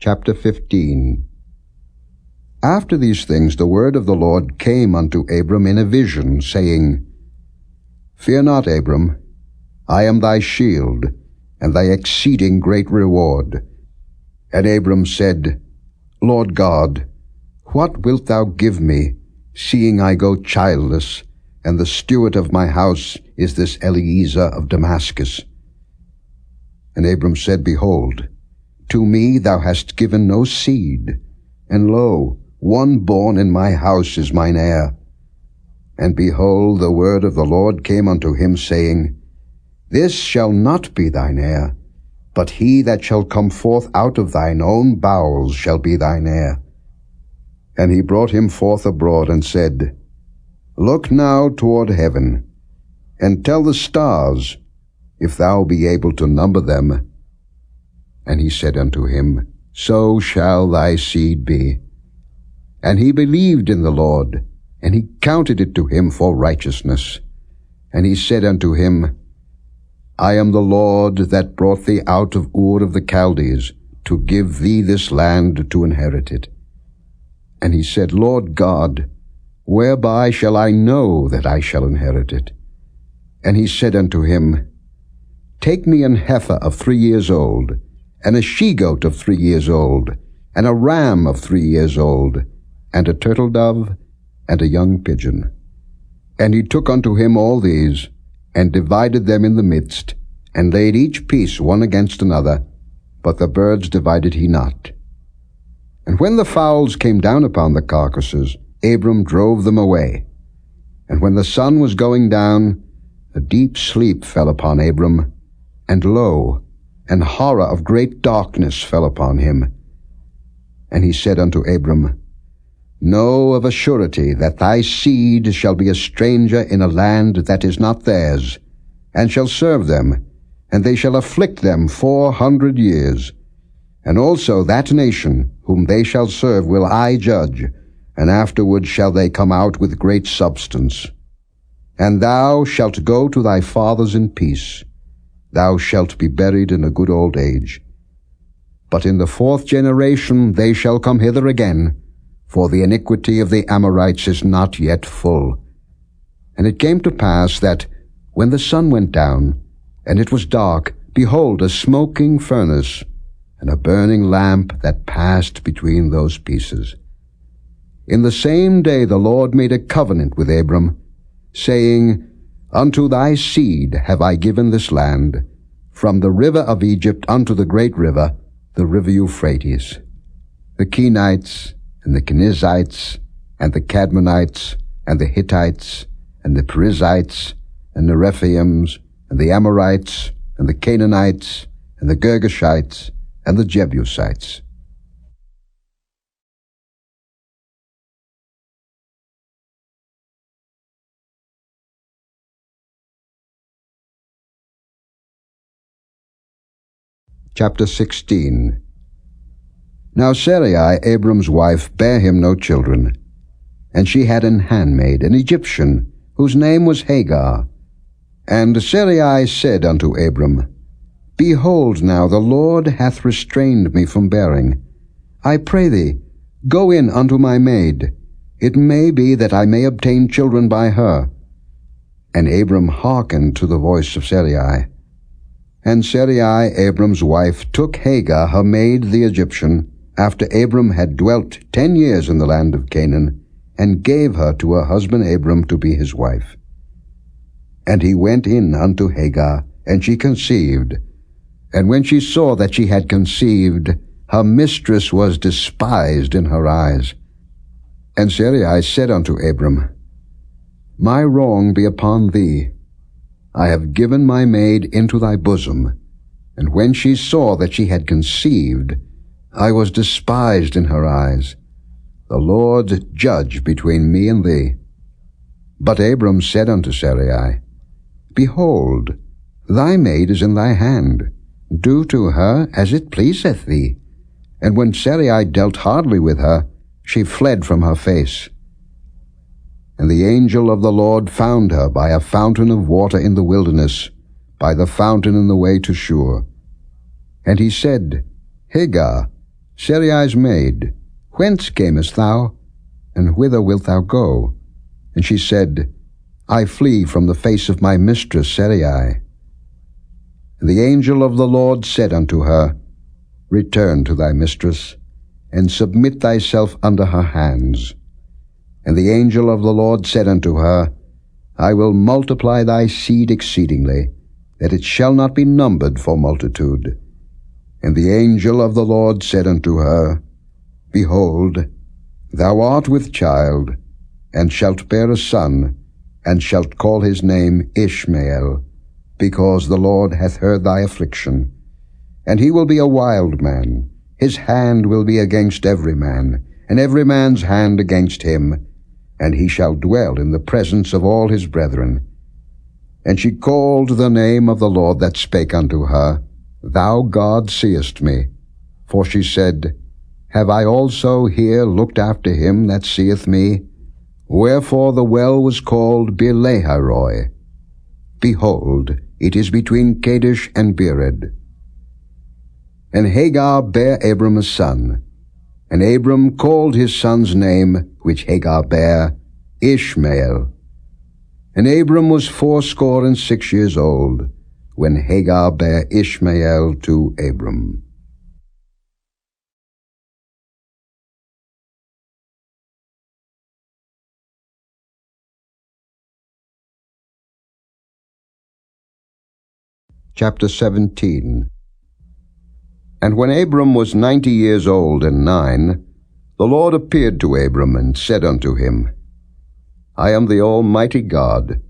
Chapter 15. After these things the word of the Lord came unto Abram in a vision, saying, Fear not, Abram, I am thy shield, and thy exceeding great reward. And Abram said, Lord God, what wilt thou give me, seeing I go childless, and the steward of my house is this Eliezer of Damascus? And Abram said, Behold, to me thou hast given no seed, and lo, one born in my house is mine heir. And behold, the word of the Lord came unto him, saying, This shall not be thine heir, but he that shall come forth out of thine own bowels shall be thine heir. And he brought him forth abroad, and said, Look now toward heaven, and tell the stars, if thou be able to number them. And he said unto him, So shall thy seed be. And he believed in the Lord, and he counted it to him for righteousness. And he said unto him, I am the Lord that brought thee out of Ur of the Chaldees, to give thee this land to inherit it. And he said, Lord God, whereby shall I know that I shall inherit it? And he said unto him, Take me an heifer of 3 years old, and a she-goat of 3 years old, and a ram of 3 years old, and a turtle-dove, and a young pigeon. And he took unto him all these, and divided them in the midst, and laid each piece one against another, but the birds divided he not. And when the fowls came down upon the carcasses, Abram drove them away. And when the sun was going down, a deep sleep fell upon Abram, and lo, an horror of great darkness fell upon him. And he said unto Abram, Know of a surety that thy seed shall be a stranger in a land that is not theirs, and shall serve them, and they shall afflict them 400 years. And also that nation whom they shall serve will I judge, and afterward shall they come out with great substance. And thou shalt go to thy fathers in peace. Thou shalt be buried in a good old age. But in the 4th generation they shall come hither again, for the iniquity of the Amorites is not yet full. And it came to pass that, when the sun went down, and it was dark, behold, a smoking furnace, and a burning lamp that passed between those pieces. In the same day the Lord made a covenant with Abram, saying, Unto thy seed have I given this land, from the river of Egypt unto the great river, the river Euphrates. The Kenites, and the Kenizzites, and the Cadmonites, and the Hittites, and the Perizzites, and the Rephaims, and the Amorites, and the Canaanites, and the Girgashites, and the Jebusites. Chapter 16. Now Sarai, Abram's wife, bare him no children, and she had an handmaid, an Egyptian, whose name was Hagar. And Sarai said unto Abram, Behold now, the Lord hath restrained me from bearing. I pray thee, go in unto my maid. It may be that I may obtain children by her. And Abram hearkened to the voice of Sarai. And Sarai, Abram's wife, took Hagar, her maid, the Egyptian, after Abram had dwelt 10 years in the land of Canaan, and gave her to her husband Abram to be his wife. And he went in unto Hagar, and she conceived. And when she saw that she had conceived, her mistress was despised in her eyes. And Sarai said unto Abram, My wrong be upon thee. I have given my maid into thy bosom. And when she saw that she had conceived, I was despised in her eyes. The Lord judge between me and thee. But Abram said unto Sarai, Behold, thy maid is in thy hand. Do to her as it pleaseth thee. And when Sarai dealt hardly with her, she fled from her face. And the angel of the Lord found her by a fountain of water in the wilderness, by the fountain in the way to Shur. And he said, Hagar, Sarai's maid, whence camest thou, and whither wilt thou go? And she said, I flee from the face of my mistress Sarai. And the angel of the Lord said unto her, Return to thy mistress, and submit thyself under her hands. And the angel of the Lord said unto her, I will multiply thy seed exceedingly, that it shall not be numbered for multitude. And the angel of the Lord said unto her, Behold, thou art with child, and shalt bear a son, and shalt call his name Ishmael, because the Lord hath heard thy affliction. And he will be a wild man, his hand will be against every man, and every man's hand against him, and he shall dwell in the presence of all his brethren. And she called the name of the Lord that spake unto her, Thou God seest me. For she said, Have I also here looked after him that seeth me? Wherefore the well was called Beer-lahai-roi. Behold, it is between Kadesh and Bered. And Hagar bare Abram a son, and Abram called his son's name, which Hagar bare, Ishmael. And Abram was 86 years old, when Hagar bare Ishmael to Abram. Chapter 17. And when Abram was 90 years old and 9, the Lord appeared to Abram and said unto him, I am the Almighty God.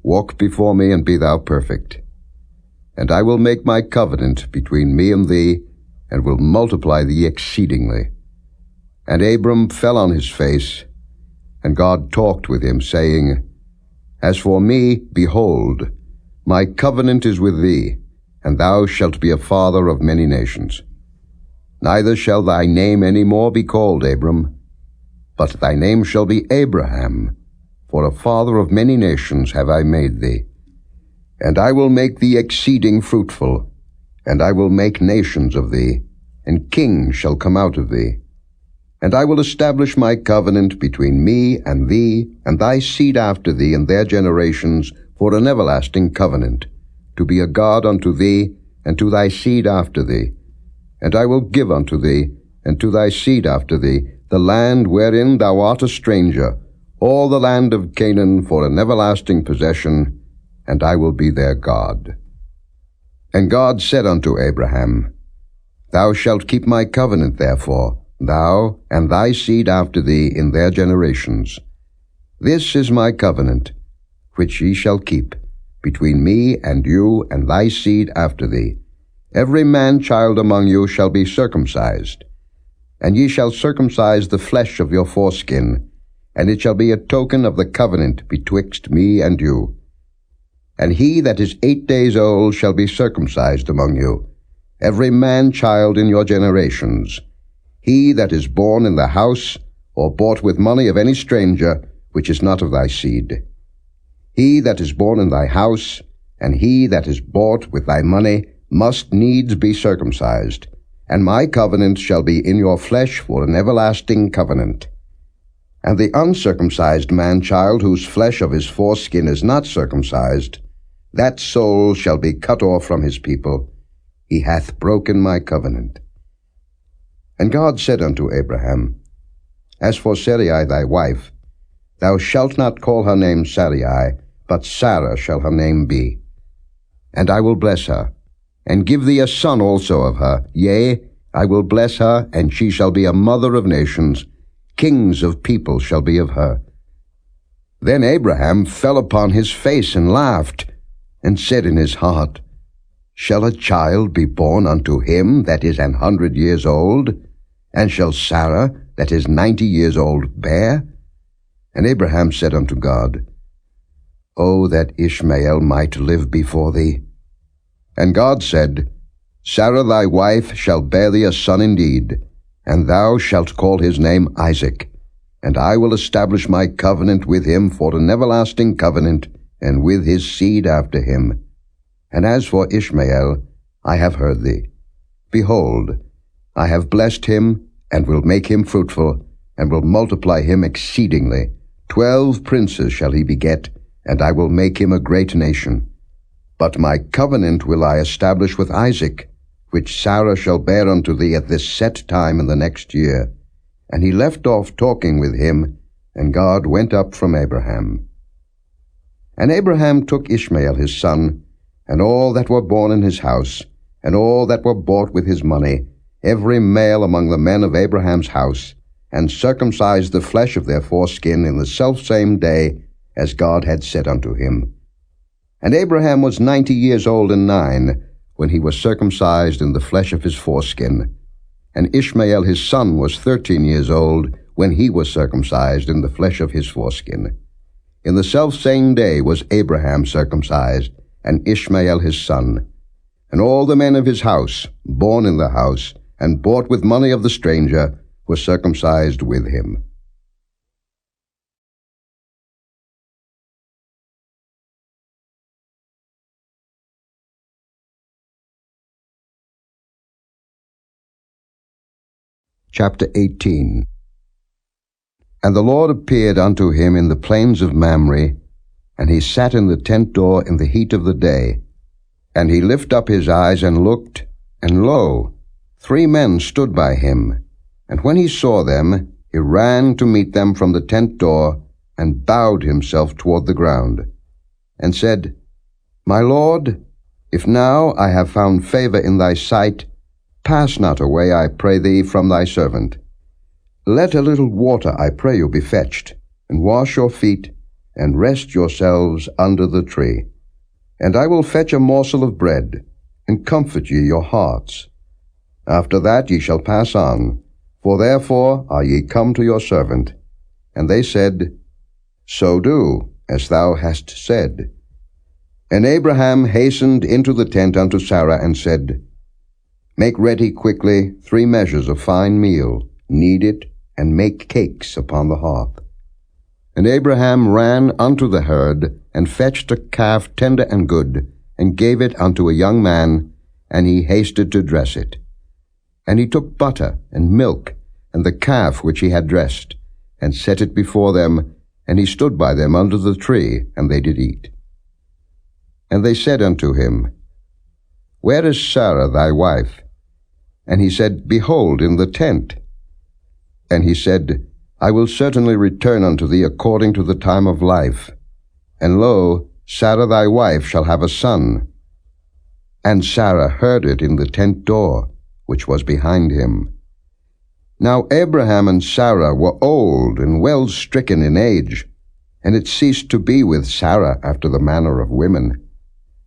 Walk before me and be thou perfect. And I will make my covenant between me and thee, and will multiply thee exceedingly. And Abram fell on his face, and God talked with him, saying, As for me, behold, my covenant is with thee, and thou shalt be a father of many nations. Neither shall thy name any more be called Abram, but thy name shall be Abraham, for a father of many nations have I made thee. And I will make thee exceeding fruitful, and I will make nations of thee, and kings shall come out of thee. And I will establish my covenant between me and thee, and thy seed after thee and their generations, for an everlasting covenant, to be a God unto thee, and to thy seed after thee. And I will give unto thee, and to thy seed after thee, the land wherein thou art a stranger, all the land of Canaan for an everlasting possession, and I will be their God. And God said unto Abraham, Thou shalt keep my covenant therefore, thou and thy seed after thee in their generations. This is my covenant, which ye shall keep, between me and you and thy seed after thee. Every man-child among you shall be circumcised, and ye shall circumcise the flesh of your foreskin, and it shall be a token of the covenant betwixt me and you. And he that is 8 days old shall be circumcised among you, every man-child in your generations, he that is born in the house, or bought with money of any stranger, which is not of thy seed. He that is born in thy house, and he that is bought with thy money, must needs be circumcised, and my covenant shall be in your flesh for an everlasting covenant. And the uncircumcised man-child, whose flesh of his foreskin is not circumcised, that soul shall be cut off from his people. He hath broken my covenant. And God said unto Abraham, As for Sarai thy wife, thou shalt not call her name Sarai, but Sarah shall her name be. And I will bless her, and give thee a son also of her. Yea, I will bless her, and she shall be a mother of nations. Kings of people shall be of her. Then Abraham fell upon his face and laughed, and said in his heart, Shall a child be born unto him that is 100 years old? And shall Sarah that is 90 years old bear? And Abraham said unto God, O that Ishmael might live before thee. And God said, Sarah thy wife shall bear thee a son indeed, and thou shalt call his name Isaac. And I will establish my covenant with him for an everlasting covenant, and with his seed after him. And as for Ishmael, I have heard thee. Behold, I have blessed him, and will make him fruitful, and will multiply him exceedingly. 12 princes shall he beget, and I will make him a great nation. But my covenant will I establish with Isaac, which Sarah shall bear unto thee at this set time in the next year. And he left off talking with him, and God went up from Abraham. And Abraham took Ishmael his son, and all that were born in his house, and all that were bought with his money, every male among the men of Abraham's house, and circumcised the flesh of their foreskin in the selfsame day, as God had said unto him. And Abraham was 90 years old and 9, when he was circumcised in the flesh of his foreskin. And Ishmael his son was 13 years old, when he was circumcised in the flesh of his foreskin. In the selfsame day was Abraham circumcised, and Ishmael his son. And all the men of his house, born in the house, and bought with money of the stranger, were circumcised with him. Chapter 18. And the Lord appeared unto him in the plains of Mamre, and he sat in the tent door in the heat of the day. And he lifted up his eyes and looked, and lo, 3 men stood by him. And when he saw them, he ran to meet them from the tent door, and bowed himself toward the ground, and said, My Lord, if now I have found favor in thy sight, pass not away, I pray thee, from thy servant. Let a little water, I pray you, be fetched, and wash your feet, and rest yourselves under the tree. And I will fetch a morsel of bread, and comfort ye your hearts. After that ye shall pass on, for therefore are ye come to your servant. And they said, So do, as thou hast said. And Abraham hastened into the tent unto Sarah, and said, Make ready quickly 3 measures of fine meal, knead it, and make cakes upon the hearth. And Abraham ran unto the herd, and fetched a calf tender and good, and gave it unto a young man, and he hasted to dress it. And he took butter and milk, and the calf which he had dressed, and set it before them, and he stood by them under the tree, and they did eat. And they said unto him, Where is Sarah thy wife? And he said, Behold, in the tent. And he said, I will certainly return unto thee according to the time of life. And lo, Sarah thy wife shall have a son. And Sarah heard it in the tent door, which was behind him. Now Abraham and Sarah were old and well stricken in age, and it ceased to be with Sarah after the manner of women.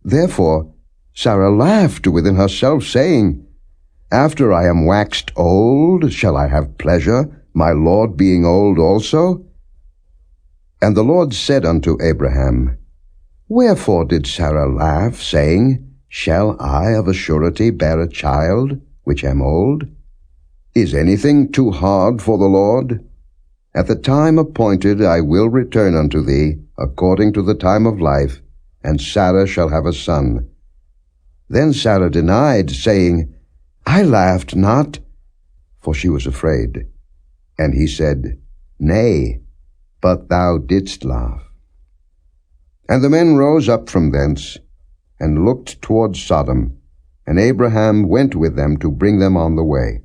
Therefore Sarah laughed within herself, saying, After I am waxed old, shall I have pleasure, my Lord being old also? And the Lord said unto Abraham, Wherefore did Sarah laugh, saying, Shall I of a surety bear a child, which am old? Is anything too hard for the Lord? At the time appointed I will return unto thee, according to the time of life, and Sarah shall have a son. Then Sarah denied, saying, I laughed not, for she was afraid. And he said, Nay, but thou didst laugh. And the men rose up from thence, and looked toward Sodom, and Abraham went with them to bring them on the way.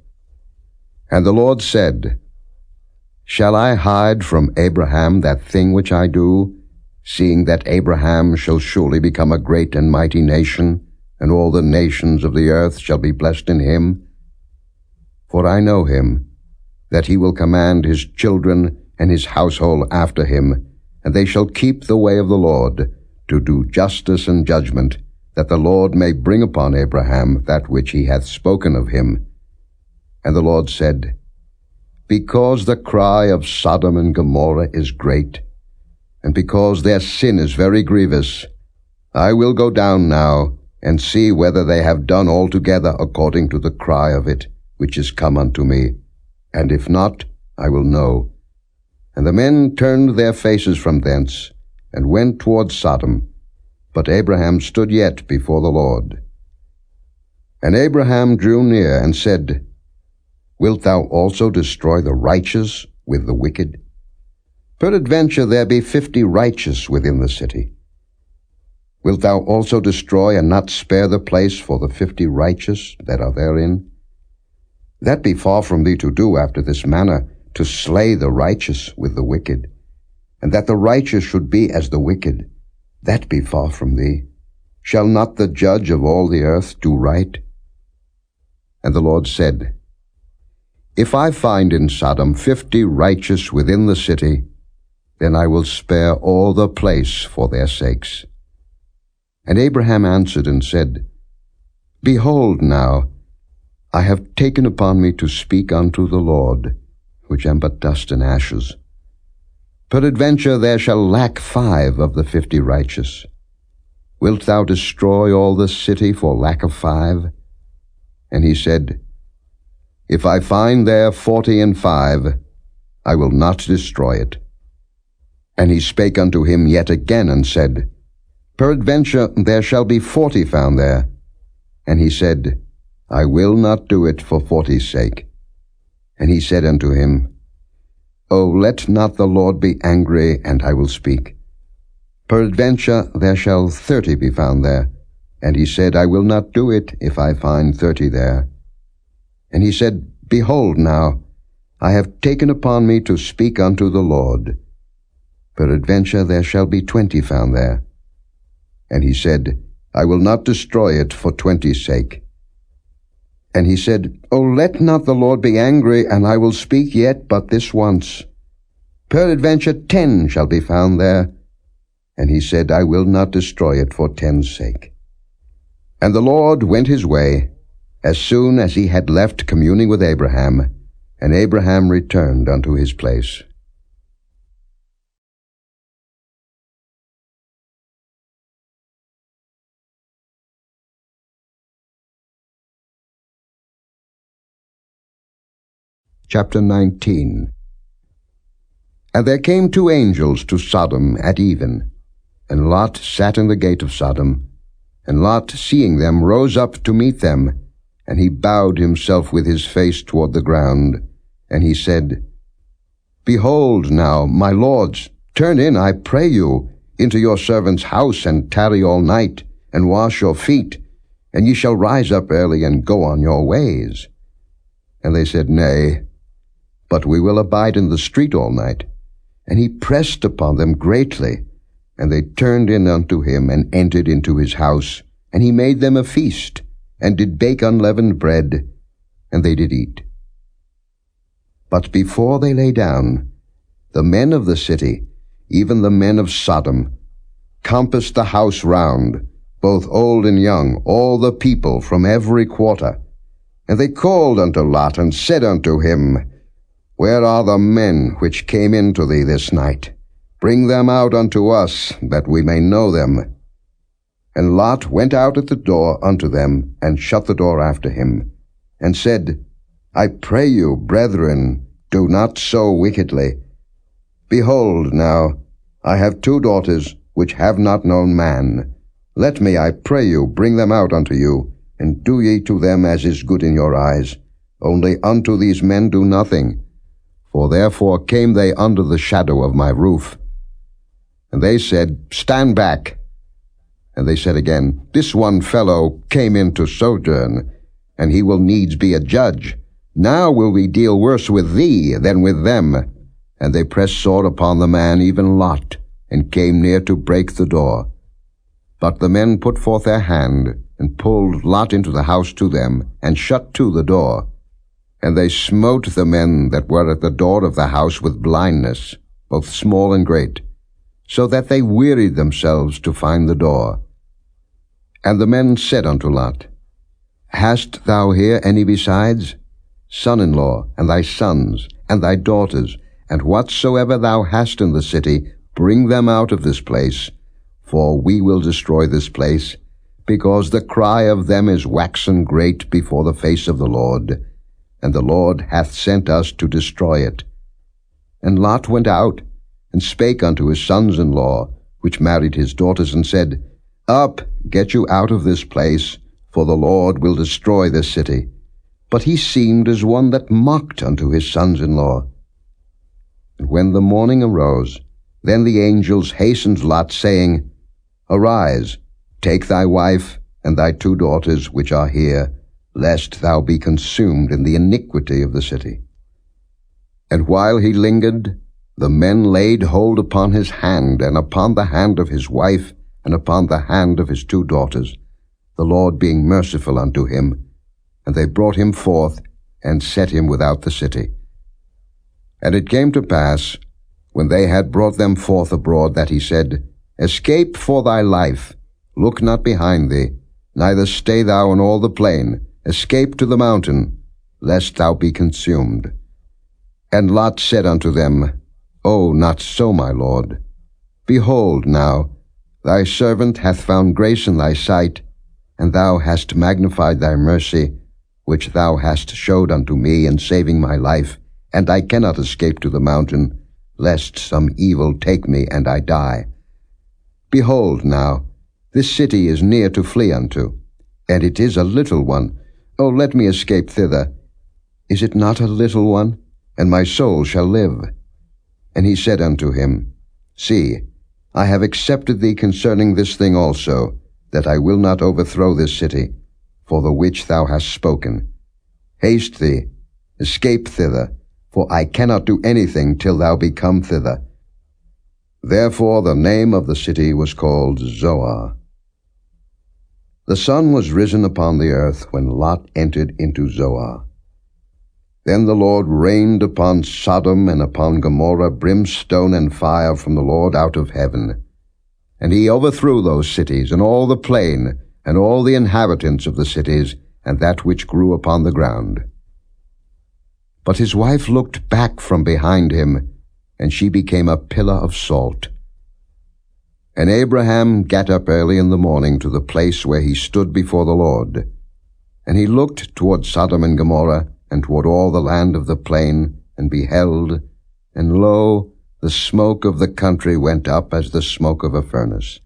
And the Lord said, Shall I hide from Abraham that thing which I do, seeing that Abraham shall surely become a great and mighty nation, and all the nations of the earth shall be blessed in him? For I know him, that he will command his children and his household after him, and they shall keep the way of the Lord, to do justice and judgment, that the Lord may bring upon Abraham that which he hath spoken of him. And the Lord said, Because the cry of Sodom and Gomorrah is great, and because their sin is very grievous, I will go down now, and see whether they have done altogether according to the cry of it, which is come unto me. And if not, I will know. And the men turned their faces from thence, and went toward Sodom. But Abraham stood yet before the Lord. And Abraham drew near, and said, Wilt thou also destroy the righteous with the wicked? Peradventure there be 50 righteous within the city. Wilt thou also destroy and not spare the place for the 50 righteous that are therein? That be far from thee to do after this manner, to slay the righteous with the wicked, and that the righteous should be as the wicked. That be far from thee. Shall not the judge of all the earth do right? And the Lord said, If I find in Sodom 50 righteous within the city, then I will spare all the place for their sakes. And Abraham answered and said, Behold now, I have taken upon me to speak unto the Lord, which am but dust and ashes. Peradventure there shall lack 5 of the 50 righteous. Wilt thou destroy all the city for lack of 5? And he said, If I find there 40 I will not destroy it. And he spake unto him yet again, and said, Peradventure there shall be 40 found there. And he said, I will not do it for 40's sake. And he said unto him, O let not the Lord be angry, and I will speak. Peradventure there shall 30 be found there. And he said, I will not do it if I find 30 there. And he said, Behold now, I have taken upon me to speak unto the Lord. Peradventure there shall be 20 found there. And he said, I will not destroy it for 20's sake. And he said, O let not the Lord be angry, and I will speak yet but this once. Peradventure 10 shall be found there. And he said, I will not destroy it for 10's sake. And the Lord went his way, as soon as he had left communing with Abraham, and Abraham returned unto his place. Chapter 19. And there came 2 angels to Sodom at even, and Lot sat in the gate of Sodom. And Lot, seeing them, rose up to meet them, and he bowed himself with his face toward the ground. And he said, Behold now, my lords, turn in, I pray you, into your servant's house, and tarry all night, and wash your feet, and ye shall rise up early, and go on your ways. And they said, Nay, but we will abide in the street all night. And he pressed upon them greatly. And they turned in unto him, and entered into his house. And he made them a feast, and did bake unleavened bread, and they did eat. But before they lay down, the men of the city, even the men of Sodom, compassed the house round, both old and young, all the people from every quarter. And they called unto Lot, and said unto him, Where are the men which came into thee this night? Bring them out unto us, that we may know them. And Lot went out at the door unto them, and shut the door after him, and said, I pray you, brethren, do not so wickedly. Behold now, I have 2 daughters, which have not known man. Let me, I pray you, bring them out unto you, and do ye to them as is good in your eyes. Only unto these men do nothing. For therefore came they under the shadow of my roof. And they said, Stand back. And they said again, This one fellow came in to sojourn, and he will needs be a judge. Now will we deal worse with thee than with them. And they pressed sore upon the man, even Lot, and came near to break the door. But the men put forth their hand, and pulled Lot into the house to them, and shut to the door. And they smote the men that were at the door of the house with blindness, both small and great, so that they wearied themselves to find the door. And the men said unto Lot, Hast thou here any besides? Son-in-law, and thy sons, and thy daughters, and whatsoever thou hast in the city, bring them out of this place, for we will destroy this place, because the cry of them is waxen great before the face of the Lord, and the Lord hath sent us to destroy it. And Lot went out, and spake unto his sons-in-law, which married his daughters, and said, Up, get you out of this place, for the Lord will destroy this city. but he seemed as one that mocked unto his sons-in-law. And when the morning arose, then the angels hastened Lot, saying, Arise, take thy wife and thy 2 daughters which are here, lest thou be consumed in the iniquity of the city. And while he lingered, the men laid hold upon his hand, and upon the hand of his wife, and upon the hand of his 2 daughters, the Lord being merciful unto him. And they brought him forth, and set him without the city. And it came to pass, when they had brought them forth abroad, that he said, Escape for thy life, look not behind thee, neither stay thou in all the plain, escape to the mountain, lest thou be consumed. And Lot said unto them, O, not so, my lord. Behold now, thy servant hath found grace in thy sight, and thou hast magnified thy mercy, which thou hast showed unto me in saving my life, and I cannot escape to the mountain, lest some evil take me and I die. Behold now, this city is near to flee unto, and it is a little one. O let me escape thither. Is it not a little one? And my soul shall live. And he said unto him, See, I have accepted thee concerning this thing also, that I will not overthrow this city, for the which thou hast spoken. Haste thee, escape thither, for I cannot do anything till thou be come thither. Therefore the name of the city was called Zoar. The sun was risen upon the earth when Lot entered into Zoar. Then the Lord rained upon Sodom and upon Gomorrah brimstone and fire from the Lord out of heaven. And he overthrew those cities, and all the plain, and all the inhabitants of the cities, and that which grew upon the ground. But his wife looked back from behind him, and she became a pillar of salt. And Abraham gat up early in the morning to the place where he stood before the Lord. And he looked toward Sodom and Gomorrah, and toward all the land of the plain, and beheld, and lo, the smoke of the country went up as the smoke of a furnace.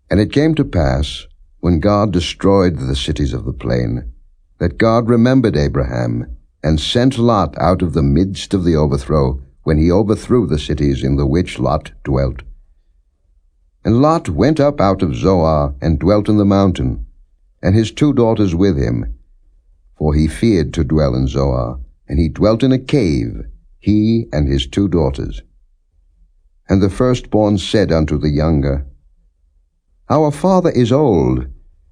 And it came to pass, when God destroyed the cities of the plain, that God remembered Abraham, and sent Lot out of the midst of the overthrow, when he overthrew the cities in the which Lot dwelt. And Lot went up out of Zoar, and dwelt in the mountain, and his 2 daughters with him, for he feared to dwell in Zoar, and he dwelt in a cave, he and his 2 daughters. And the firstborn said unto the younger, Our father is old,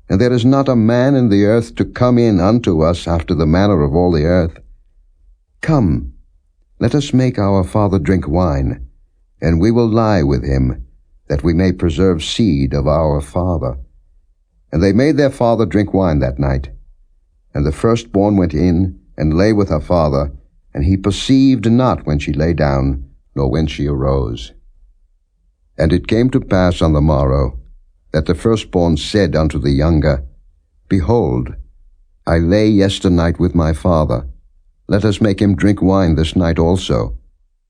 and there is not a man in the earth to come in unto us after the manner of all the earth. Come, let us make our father drink wine, and we will lie with him, that we may preserve seed of our father. And they made their father drink wine that night. And the firstborn went in, and lay with her father, and he perceived not when she lay down, nor when she arose. And it came to pass on the morrow, that the firstborn said unto the younger, Behold, I lay yesternight with my father. Let us make him drink wine this night also,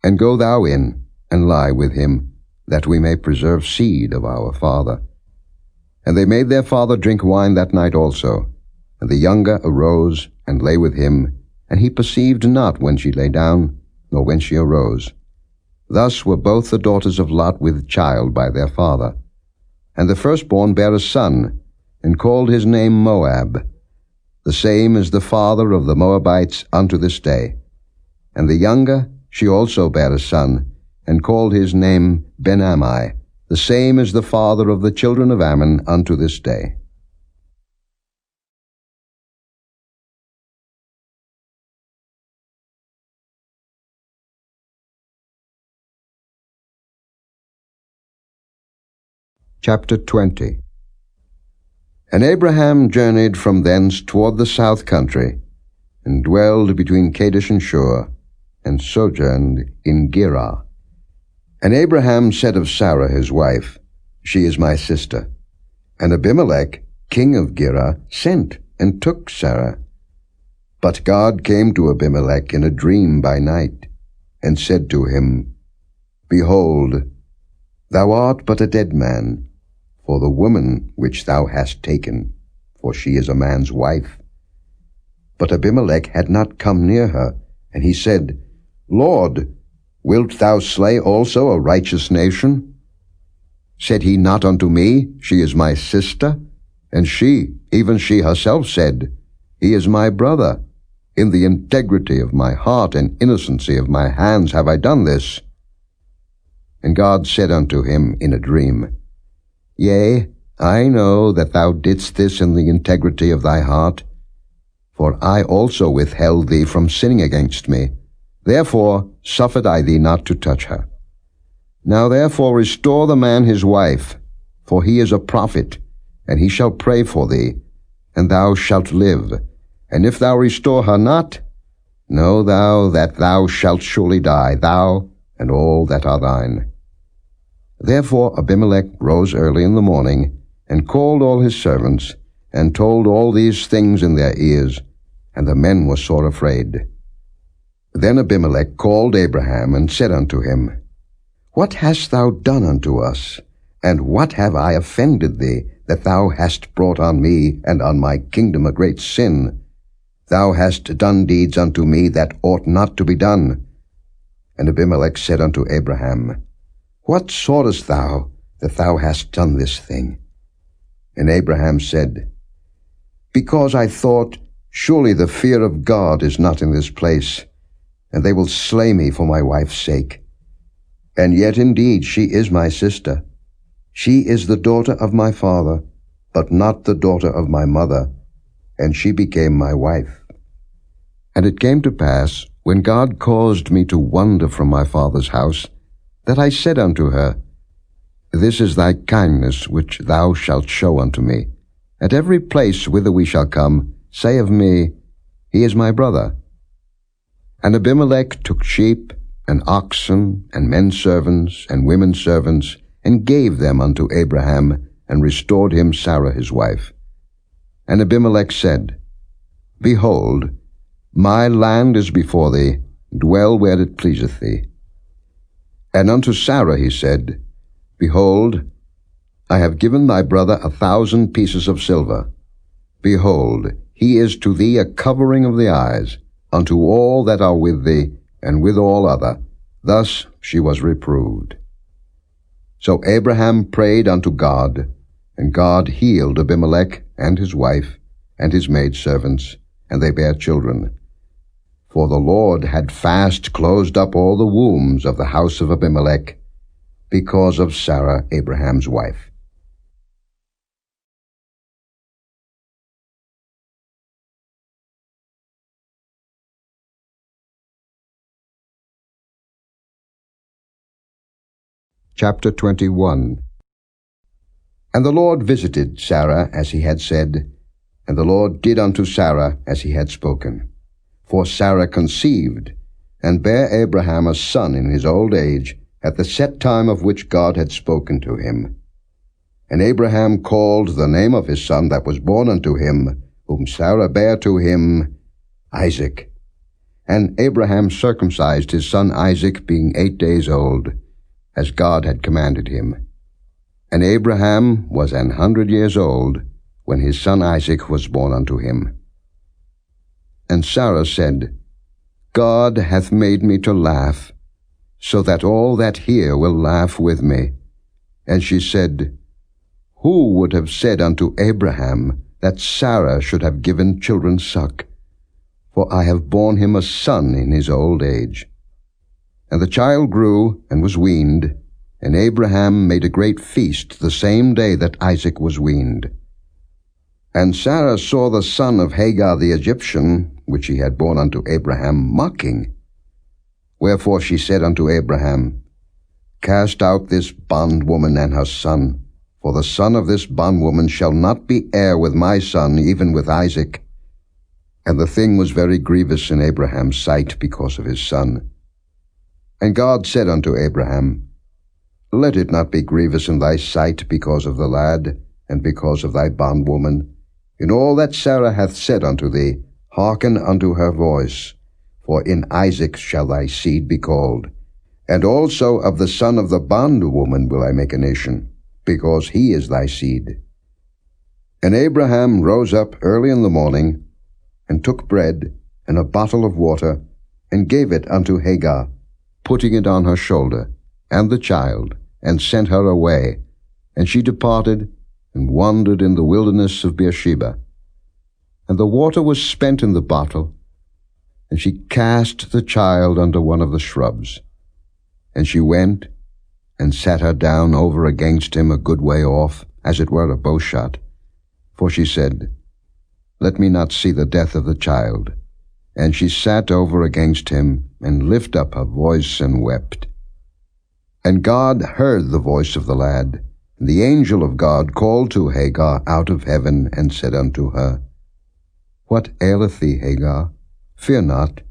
and go thou in, and lie with him, that we may preserve seed of our father. And they made their father drink wine that night also. And the younger arose, and lay with him, and he perceived not when she lay down, nor when she arose. Thus were both the daughters of Lot with child by their father. And the firstborn bare a son, and called his name Moab. The same is the father of the Moabites unto this day. And the younger, she also bare a son, and called his name Ben-Ammi. The same is the father of the children of Ammon unto this day. Chapter 20. And Abraham journeyed from thence toward the south country, and dwelled between Kadesh and Shur, and sojourned in Gerar. And Abraham said of Sarah his wife, She is my sister. And Abimelech, king of Gerar, sent and took Sarah. But God came to Abimelech in a dream by night, and said to him, Behold, thou art but a dead man, for the woman which thou hast taken, for she is a man's wife. But Abimelech had not come near her, and he said, Lord, wilt thou slay also a righteous nation? Said he not unto me, She is my sister? And she, even she herself said, He is my brother. In the integrity of my heart and innocency of my hands have I done this. And God said unto him in a dream, Yea, I know that thou didst this in the integrity of thy heart, for I also withheld thee from sinning against me. Therefore suffered I thee not to touch her. Now therefore restore the man his wife, for he is a prophet, and he shall pray for thee, and thou shalt live. And if thou restore her not, know thou that thou shalt surely die, thou and all that are thine. Therefore Abimelech rose early in the morning, and called all his servants, and told all these things in their ears, and the men were sore afraid. Then Abimelech called Abraham, and said unto him, What hast thou done unto us? And what have I offended thee, that thou hast brought on me and on my kingdom a great sin? Thou hast done deeds unto me that ought not to be done. And Abimelech said unto Abraham, What sawest thou, that thou hast done this thing? And Abraham said, Because I thought, Surely the fear of God is not in this place, and they will slay me for my wife's sake. And yet indeed she is my sister. She is the daughter of my father, but not the daughter of my mother, and she became my wife. And it came to pass, when God caused me to wander from my father's house, that I said unto her, This is thy kindness which thou shalt show unto me. At every place whither we shall come, say of me, He is my brother. And Abimelech took sheep, and oxen, and men servants, and women servants, and gave them unto Abraham, and restored him Sarah his wife. And Abimelech said, Behold, my land is before thee, dwell where it pleaseth thee. And unto Sarah he said, Behold, I have given thy brother 1,000 pieces of silver. Behold, he is to thee a covering of the eyes, unto all that are with thee, and with all other. Thus she was reproved. So Abraham prayed unto God, and God healed Abimelech and his wife, and his maidservants, and they bare children. For the Lord had fast closed up all the wombs of the house of Abimelech, because of Sarah Abraham's wife. Chapter 21. And the Lord visited Sarah as he had said, and the Lord did unto Sarah as he had spoken. For Sarah conceived, and bare Abraham a son in his old age, at the set time of which God had spoken to him. And Abraham called the name of his son that was born unto him, whom Sarah bare to him, Isaac. And Abraham circumcised his son Isaac, being 8 days old, as God had commanded him. And Abraham was 100 years old, when his son Isaac was born unto him. And Sarah said, God hath made me to laugh, so that all that hear will laugh with me. And she said, Who would have said unto Abraham that Sarah should have given children suck? For I have borne him a son in his old age. And the child grew and was weaned, and Abraham made a great feast the same day that Isaac was weaned. And Sarah saw the son of Hagar the Egyptian, which he had borne unto Abraham, mocking. Wherefore she said unto Abraham, Cast out this bondwoman and her son, for the son of this bondwoman shall not be heir with my son, even with Isaac. And the thing was very grievous in Abraham's sight because of his son. And God said unto Abraham, Let it not be grievous in thy sight because of the lad, and because of thy bondwoman. In all that Sarah hath said unto thee, hearken unto her voice, for in Isaac shall thy seed be called. And also of the son of the bondwoman will I make a nation, because he is thy seed. And Abraham rose up early in the morning, and took bread and a bottle of water, and gave it unto Hagar, putting it on her shoulder, and the child, and sent her away. And she departed, and wandered in the wilderness of Beersheba. And the water was spent in the bottle, and she cast the child under one of the shrubs. And she went, and sat her down over against him a good way off, as it were a bowshot. For she said, Let me not see the death of the child. And she sat over against him, and lifted up her voice, and wept. And God heard the voice of the lad. And the angel of God called to Hagar out of heaven, and said unto her, What aileth thee, Hagar? Fear not,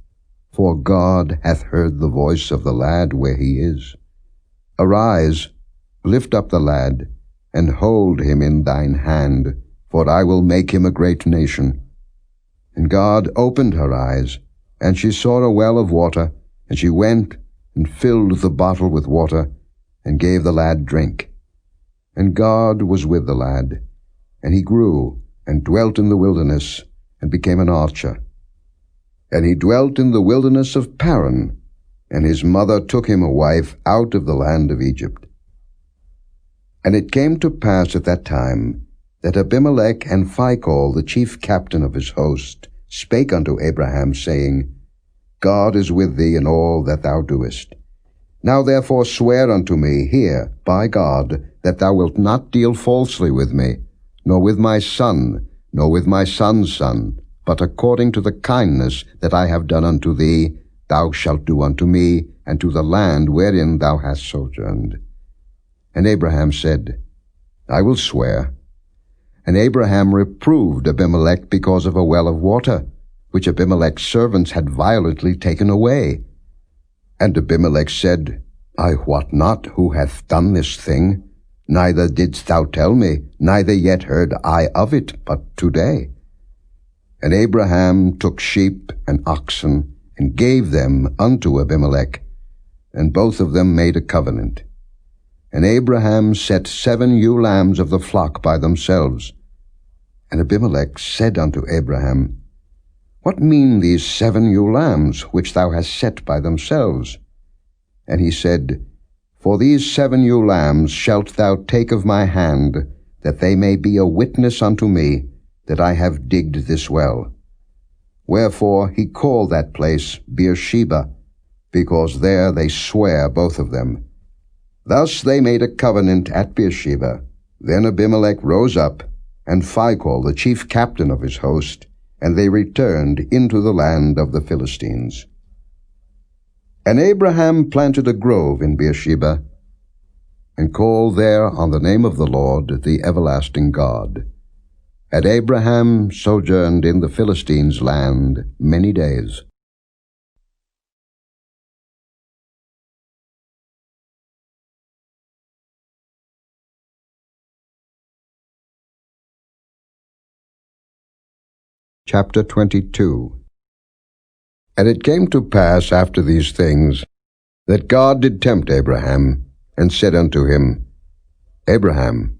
for God hath heard the voice of the lad where he is. Arise, lift up the lad, and hold him in thine hand, for I will make him a great nation. And God opened her eyes, and she saw a well of water, and she went and filled the bottle with water, and gave the lad drink. And God was with the lad, and he grew, and dwelt in the wilderness, and became an archer. And he dwelt in the wilderness of Paran, and his mother took him a wife out of the land of Egypt. And it came to pass at that time, that Abimelech and Phicol, the chief captain of his host, spake unto Abraham, saying, God is with thee in all that thou doest. Now therefore swear unto me here by God, that thou wilt not deal falsely with me, nor with my son, nor with my son's son, but according to the kindness that I have done unto thee, thou shalt do unto me, and to the land wherein thou hast sojourned. And Abraham said, I will swear. And Abraham reproved Abimelech because of a well of water, which Abimelech's servants had violently taken away. And Abimelech said, I wot not who hath done this thing, neither didst thou tell me, neither yet heard I of it, but today. And Abraham took sheep and oxen, and gave them unto Abimelech, and both of them made a covenant. And Abraham set 7 ewe lambs of the flock by themselves. And Abimelech said unto Abraham, What mean these 7 ewe lambs, which thou hast set by themselves? And he said, For these 7 ewe lambs shalt thou take of my hand, that they may be a witness unto me, that I have digged this well. Wherefore he called that place Beersheba, because there they swear both of them. Thus they made a covenant at Beersheba. Then Abimelech rose up, and Phicol, the chief captain of his host, and they returned into the land of the Philistines. And Abraham planted a grove in Beersheba, and called there on the name of the Lord, the everlasting God. And Abraham sojourned in the Philistines' land many days. Chapter 22. And it came to pass after these things, that God did tempt Abraham, and said unto him, Abraham.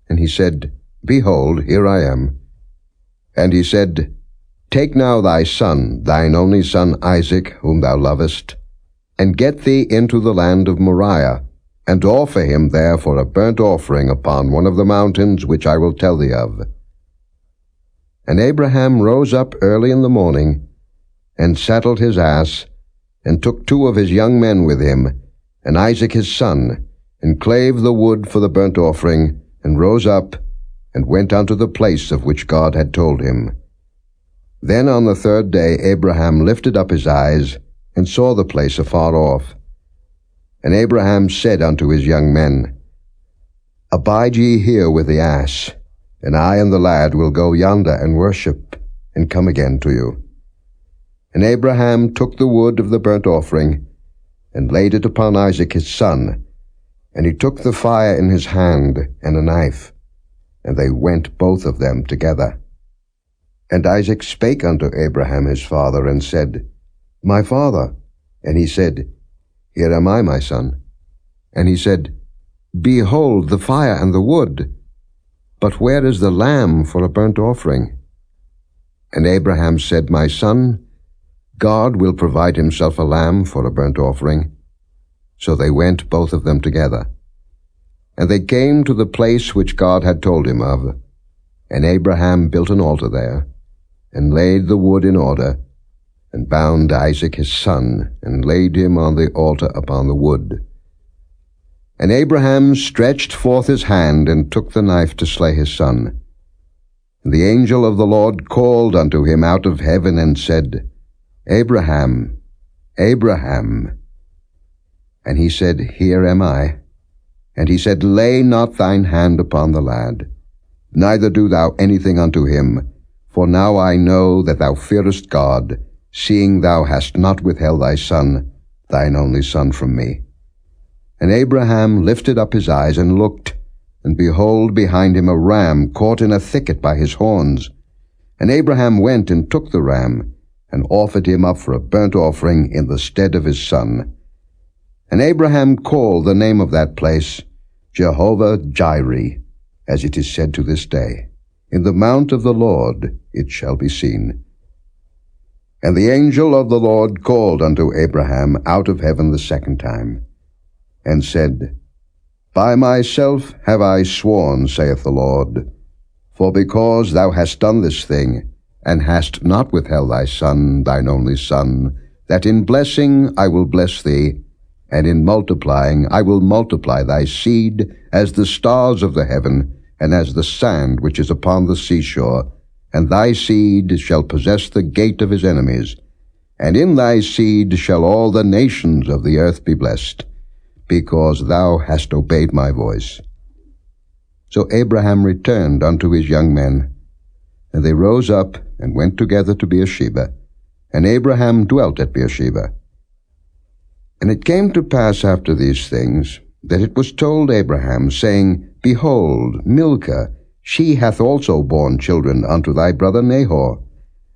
And he said, Behold, here I am. And he said, Take now thy son, thine only son Isaac, whom thou lovest, and get thee into the land of Moriah, and offer him there for a burnt offering upon one of the mountains which I will tell thee of. And Abraham rose up early in the morning, and saddled his ass, and took 2 of his young men with him, and Isaac his son, and clave the wood for the burnt offering, and rose up, and went unto the place of which God had told him. Then on the 3rd day Abraham lifted up his eyes, and saw the place afar off. And Abraham said unto his young men, Abide ye here with the ass, and I and the lad will go yonder and worship, and come again to you. And Abraham took the wood of the burnt offering, and laid it upon Isaac his son, and he took the fire in his hand, and a knife, and they went both of them together. And Isaac spake unto Abraham his father, and said, My father. And he said, Here am I, my son. And he said, Behold the fire and the wood, but where is the lamb for a burnt offering? And Abraham said, My son, God will provide himself a lamb for a burnt offering. So they went both of them together. And they came to the place which God had told him of. And Abraham built an altar there, and laid the wood in order, and bound Isaac his son, and laid him on the altar upon the wood. And Abraham stretched forth his hand, and took the knife to slay his son. And the angel of the Lord called unto him out of heaven, and said, Abraham, Abraham. And he said, Here am I. And he said, Lay not thine hand upon the lad, neither do thou anything unto him, for now I know that thou fearest God, seeing thou hast not withheld thy son, thine only son, from me. And Abraham lifted up his eyes and looked, and behold, behind him a ram caught in a thicket by his horns. And Abraham went and took the ram, and offered him up for a burnt offering in the stead of his son. And Abraham called the name of that place Jehovah-Jireh, as it is said to this day, In the mount of the Lord it shall be seen. And the angel of the Lord called unto Abraham out of heaven the second time, and said, By myself have I sworn, saith the Lord, for because thou hast done this thing, and hast not withheld thy son, thine only son, that in blessing I will bless thee, and in multiplying I will multiply thy seed as the stars of the heaven, and as the sand which is upon the seashore, and thy seed shall possess the gate of his enemies. And in thy seed shall all the nations of the earth be blessed, because thou hast obeyed my voice. So Abraham returned unto his young men, and they rose up and went together to Beersheba, and Abraham dwelt at Beersheba. And it came to pass after these things, that it was told Abraham, saying, Behold, Milcah, she hath also borne children unto thy brother Nahor,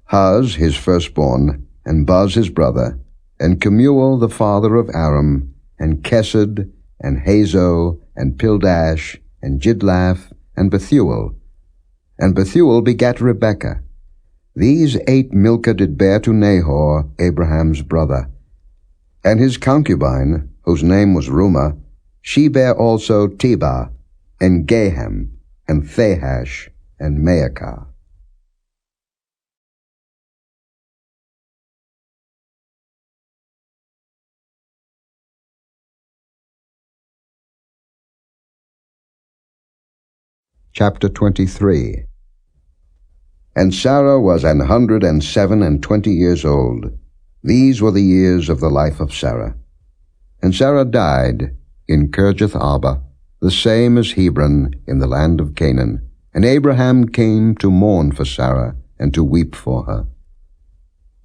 Huz his firstborn, and Buz his brother, and Kemuel the father of Aram, and Kesed, and Hazo, and Pildash, and Jidlaph, and Bethuel. And Bethuel begat Rebekah. These 8 Milcah did bear to Nahor, Abraham's brother. And his concubine, whose name was Reumah, she bare also Tebah, and Gaham, and Thahash, and Maacah. Chapter 23. And Sarah was 127 years old. These were the years of the life of Sarah. And Sarah died in Kirjath Arba, the same as Hebron in the land of Canaan. And Abraham came to mourn for Sarah, and to weep for her.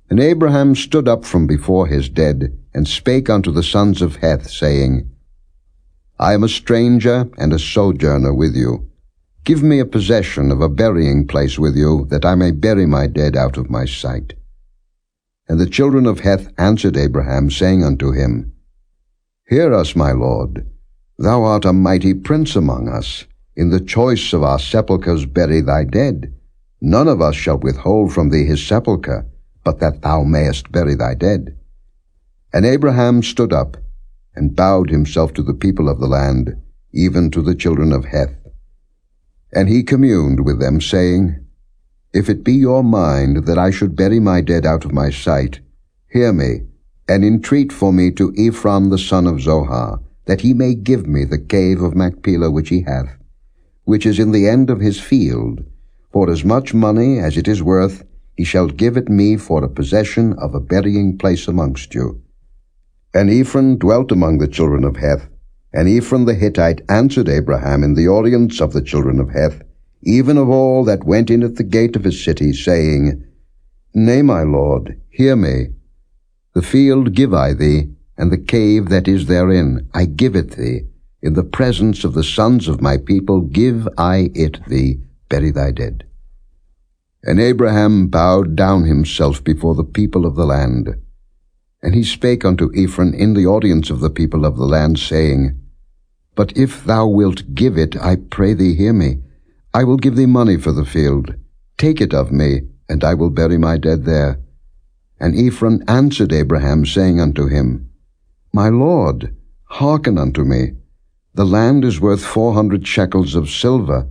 And Abraham stood up from before his dead, and spake unto the sons of Heth, saying, I am a stranger and a sojourner with you. Give me a possession of a burying place with you, that I may bury my dead out of my sight. And the children of Heth answered Abraham, saying unto him, Hear us, my lord. Thou art a mighty prince among us. In the choice of our sepulchres bury thy dead. None of us shall withhold from thee his sepulchre, but that thou mayest bury thy dead. And Abraham stood up, and bowed himself to the people of the land, even to the children of Heth. And he communed with them, saying, If it be your mind that I should bury my dead out of my sight, hear me, and entreat for me to Ephron the son of Zohar, that he may give me the cave of Machpelah which he hath, which is in the end of his field. For as much money as it is worth, he shall give it me for a possession of a burying place amongst you. And Ephron dwelt among the children of Heth, and Ephron the Hittite answered Abraham in the audience of the children of Heth, even of all that went in at the gate of his city, saying, Nay, my lord, hear me. The field give I thee, and the cave that is therein, I give it thee. In the presence of the sons of my people give I it thee. Bury thy dead. And Abraham bowed down himself before the people of the land. And he spake unto Ephron in the audience of the people of the land, saying, But if thou wilt give it, I pray thee hear me. I will give thee money for the field. Take it of me, and I will bury my dead there. And Ephron answered Abraham, saying unto him, My Lord, hearken unto me. The land is worth 400 shekels of silver.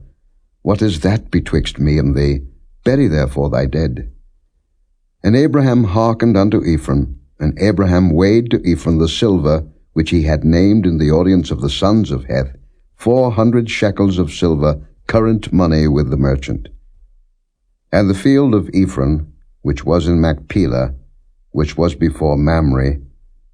What is that betwixt me and thee? Bury therefore thy dead. And Abraham hearkened unto Ephron, and Abraham weighed to Ephron the silver, which he had named in the audience of the sons of Heth, 400 shekels of silver, current money with the merchant. And the field of Ephron, which was in Machpelah, which was before Mamre,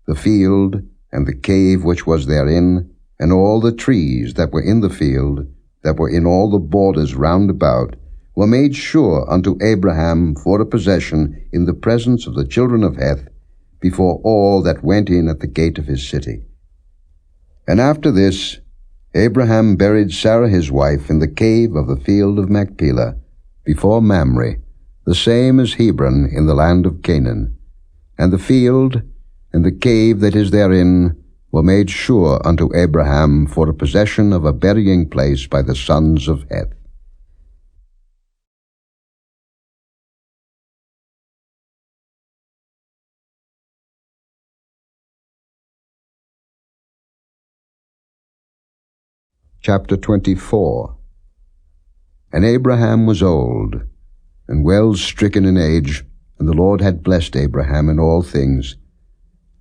the field, and the cave which was therein, and all the trees that were in the field, that were in all the borders round about, were made sure unto Abraham for a possession in the presence of the children of Heth, before all that went in at the gate of his city. And after this, Abraham buried Sarah his wife in the cave of the field of Machpelah, before Mamre, the same as Hebron in the land of Canaan. And the field, and the cave that is therein, were made sure unto Abraham for a possession of a burying place by the sons of Heth. Chapter 24. And Abraham was old, and well stricken in age, and the Lord had blessed Abraham in all things.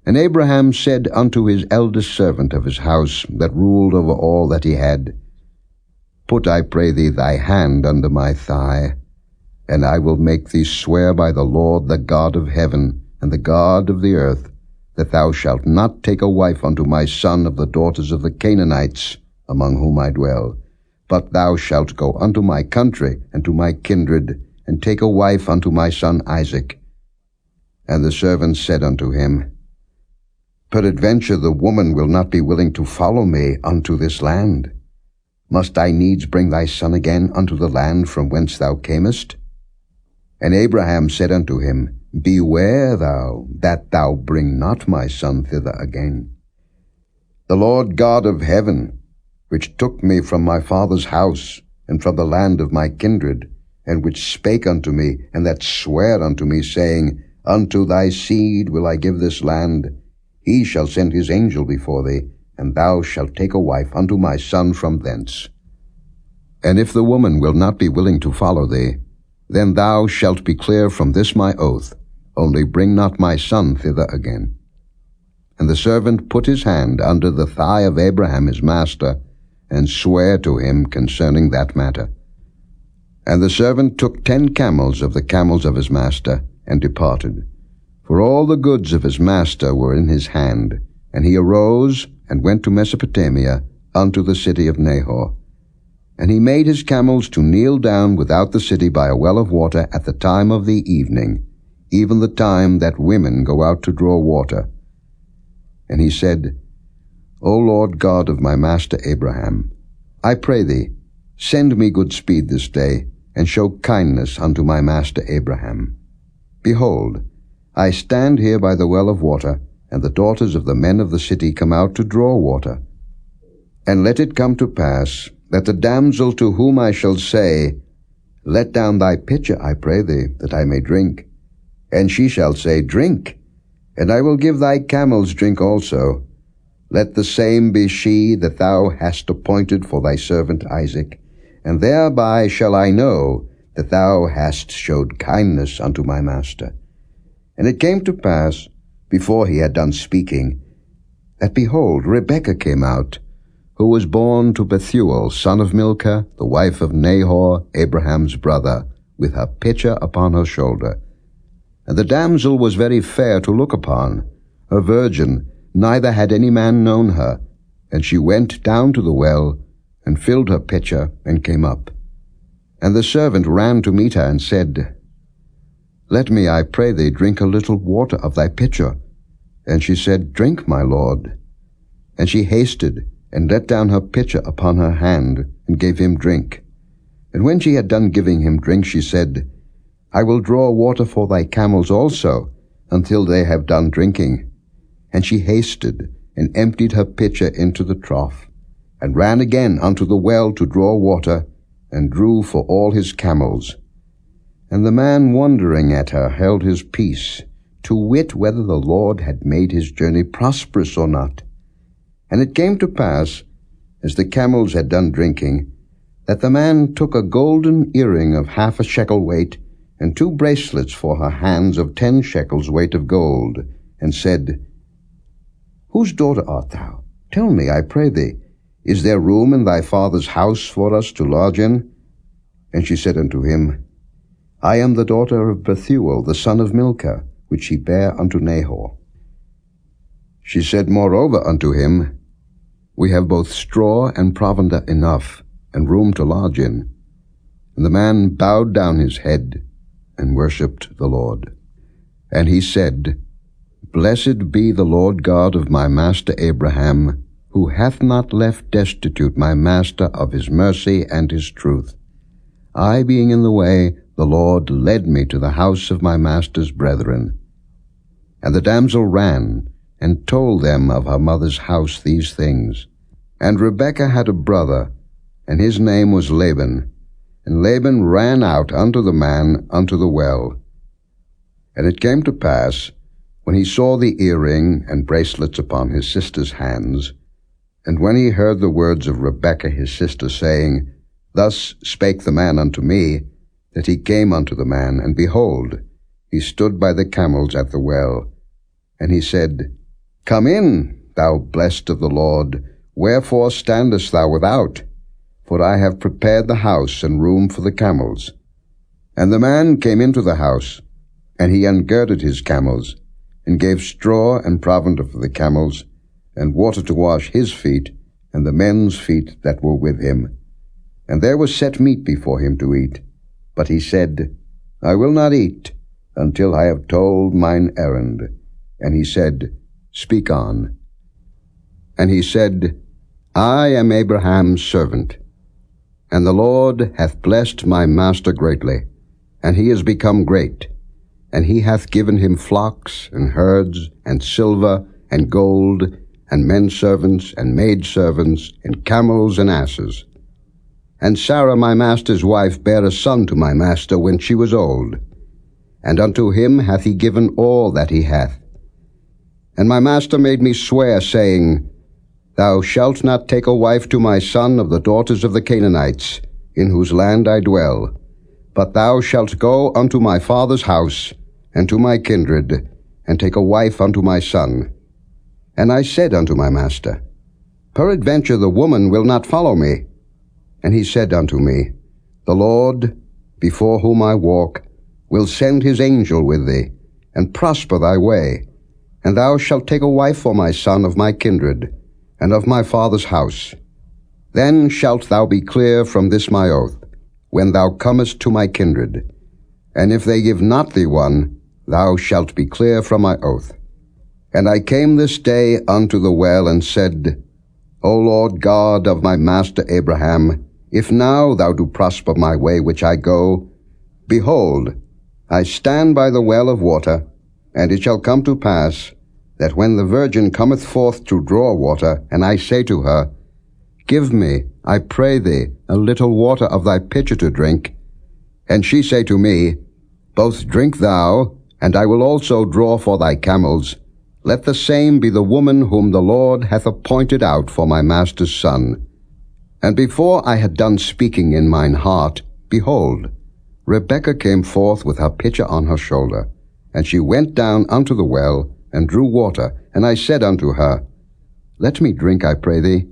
And Abraham said unto his eldest servant of his house, that ruled over all that he had, Put, I pray thee, thy hand under my thigh, and I will make thee swear by the Lord, the God of heaven, and the God of the earth, that thou shalt not take a wife unto my son of the daughters of the Canaanites, among whom I dwell, but thou shalt go unto my country and to my kindred, and take a wife unto my son Isaac. And the servant said unto him, Peradventure the woman will not be willing to follow me unto this land. Must I needs bring thy son again unto the land from whence thou camest? And Abraham said unto him, Beware thou, that thou bring not my son thither again. The Lord God of heaven, which took me from my father's house, and from the land of my kindred, and which spake unto me, and that sware unto me, saying, Unto thy seed will I give this land. He shall send his angel before thee, and thou shalt take a wife unto my son from thence. And if the woman will not be willing to follow thee, then thou shalt be clear from this my oath, only bring not my son thither again. And the servant put his hand under the thigh of Abraham his master, and sware to him concerning that matter. And the servant took 10 camels of the camels of his master, and departed. For all the goods of his master were in his hand. And he arose, and went to Mesopotamia, unto the city of Nahor. And he made his camels to kneel down without the city by a well of water at the time of the evening, even the time that women go out to draw water. And he said, O Lord God of my master Abraham, I pray thee, send me good speed this day, and show kindness unto my master Abraham. Behold, I stand here by the well of water, and the daughters of the men of the city come out to draw water. And let it come to pass, that the damsel to whom I shall say, Let down thy pitcher, I pray thee, that I may drink. And she shall say, Drink, and I will give thy camels drink also. Let the same be she that thou hast appointed for thy servant Isaac, and thereby shall I know that thou hast showed kindness unto my master. And it came to pass, before he had done speaking, that behold, Rebekah came out, who was born to Bethuel, son of Milcah, the wife of Nahor, Abraham's brother, with her pitcher upon her shoulder. And the damsel was very fair to look upon, a virgin, neither had any man known her. And she went down to the well, and filled her pitcher, and came up. And the servant ran to meet her, and said, Let me, I pray thee, drink a little water of thy pitcher. And she said, Drink, my lord. And she hasted, and let down her pitcher upon her hand, and gave him drink. And when she had done giving him drink, she said, I will draw water for thy camels also, until they have done drinking. And she hasted, and emptied her pitcher into the trough, and ran again unto the well to draw water, and drew for all his camels. And the man wondering at her held his peace, to wit whether the Lord had made his journey prosperous or not. And it came to pass, as the camels had done drinking, that the man took a golden earring of 1/2 shekel weight, and 2 bracelets for her hands of 10 shekels weight of gold, and said, Whose daughter art thou? Tell me, I pray thee, is there room in thy father's house for us to lodge in? And she said unto him, I am the daughter of Bethuel, the son of Milcah, which he bare unto Nahor. She said moreover unto him, We have both straw and provender enough, and room to lodge in. And the man bowed down his head, and worshipped the Lord. And he said, Blessed be the Lord God of my master Abraham, who hath not left destitute my master of his mercy and his truth. I being in the way, the Lord led me to the house of my master's brethren. And the damsel ran, and told them of her mother's house these things. And Rebekah had a brother, and his name was Laban. And Laban ran out unto the man unto the well. And it came to pass, when he saw the earring and bracelets upon his sister's hands, and when he heard the words of Rebekah his sister, saying, Thus spake the man unto me, that he came unto the man, and behold, he stood by the camels at the well. And he said, Come in, thou blessed of the Lord, wherefore standest thou without? For I have prepared the house and room for the camels. And the man came into the house, and he ungirded his camels, and gave straw and provender for the camels, and water to wash his feet, and the men's feet that were with him. And there was set meat before him to eat. But he said, I will not eat, until I have told mine errand. And he said, Speak on. And he said, I am Abraham's servant, and the Lord hath blessed my master greatly, and he is become great. And he hath given him flocks, and herds, and silver, and gold, and men servants, and maid servants, and camels, and asses. And Sarah my master's wife bare a son to my master when she was old, and unto him hath he given all that he hath. And my master made me swear, saying, Thou shalt not take a wife to my son of the daughters of the Canaanites, in whose land I dwell, but thou shalt go unto my father's house, and to my kindred, and take a wife unto my son. And I said unto my master, Peradventure the woman will not follow me. And he said unto me, The Lord, before whom I walk, will send his angel with thee, and prosper thy way. And thou shalt take a wife for my son of my kindred, and of my father's house. Then shalt thou be clear from this my oath, when thou comest to my kindred. And if they give not thee one, thou shalt be clear from my oath. And I came this day unto the well, and said, O Lord God of my master Abraham, if now thou do prosper my way which I go, behold, I stand by the well of water, and it shall come to pass, that when the virgin cometh forth to draw water, and I say to her, Give me, I pray thee, a little water of thy pitcher to drink, and she say to me, Both drink thou, and I will also draw for thy camels, let the same be the woman whom the Lord hath appointed out for my master's son. And before I had done speaking in mine heart, behold, Rebekah came forth with her pitcher on her shoulder, and she went down unto the well, and drew water. And I said unto her, Let me drink, I pray thee.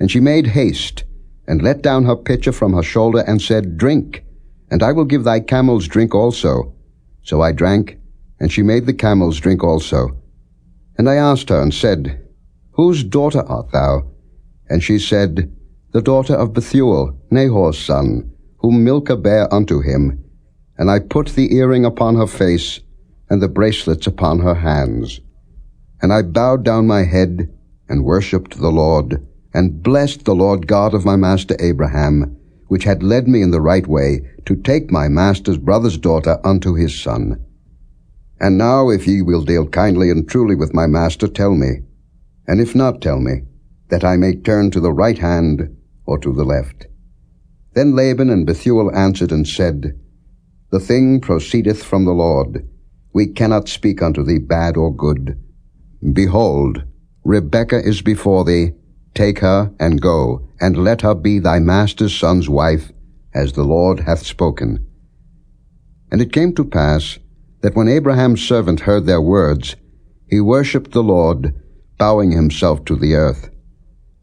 And she made haste, and let down her pitcher from her shoulder, and said, Drink, and I will give thy camels drink also. So I drank, and she made the camels drink also. And I asked her, and said, Whose daughter art thou? And she said, The daughter of Bethuel, Nahor's son, whom Milcah bare unto him. And I put the earring upon her face, and the bracelets upon her hands. And I bowed down my head, and worshipped the Lord, and blessed the Lord God of my master Abraham, which had led me in the right way, to take my master's brother's daughter unto his son. And now if ye will deal kindly and truly with my master, tell me, and if not, tell me, that I may turn to the right hand or to the left. Then Laban and Bethuel answered and said, The thing proceedeth from the Lord. We cannot speak unto thee bad or good. Behold, Rebekah is before thee. Take her, and go, and let her be thy master's son's wife, as the Lord hath spoken. And it came to pass, that when Abraham's servant heard their words, he worshipped the Lord, bowing himself to the earth.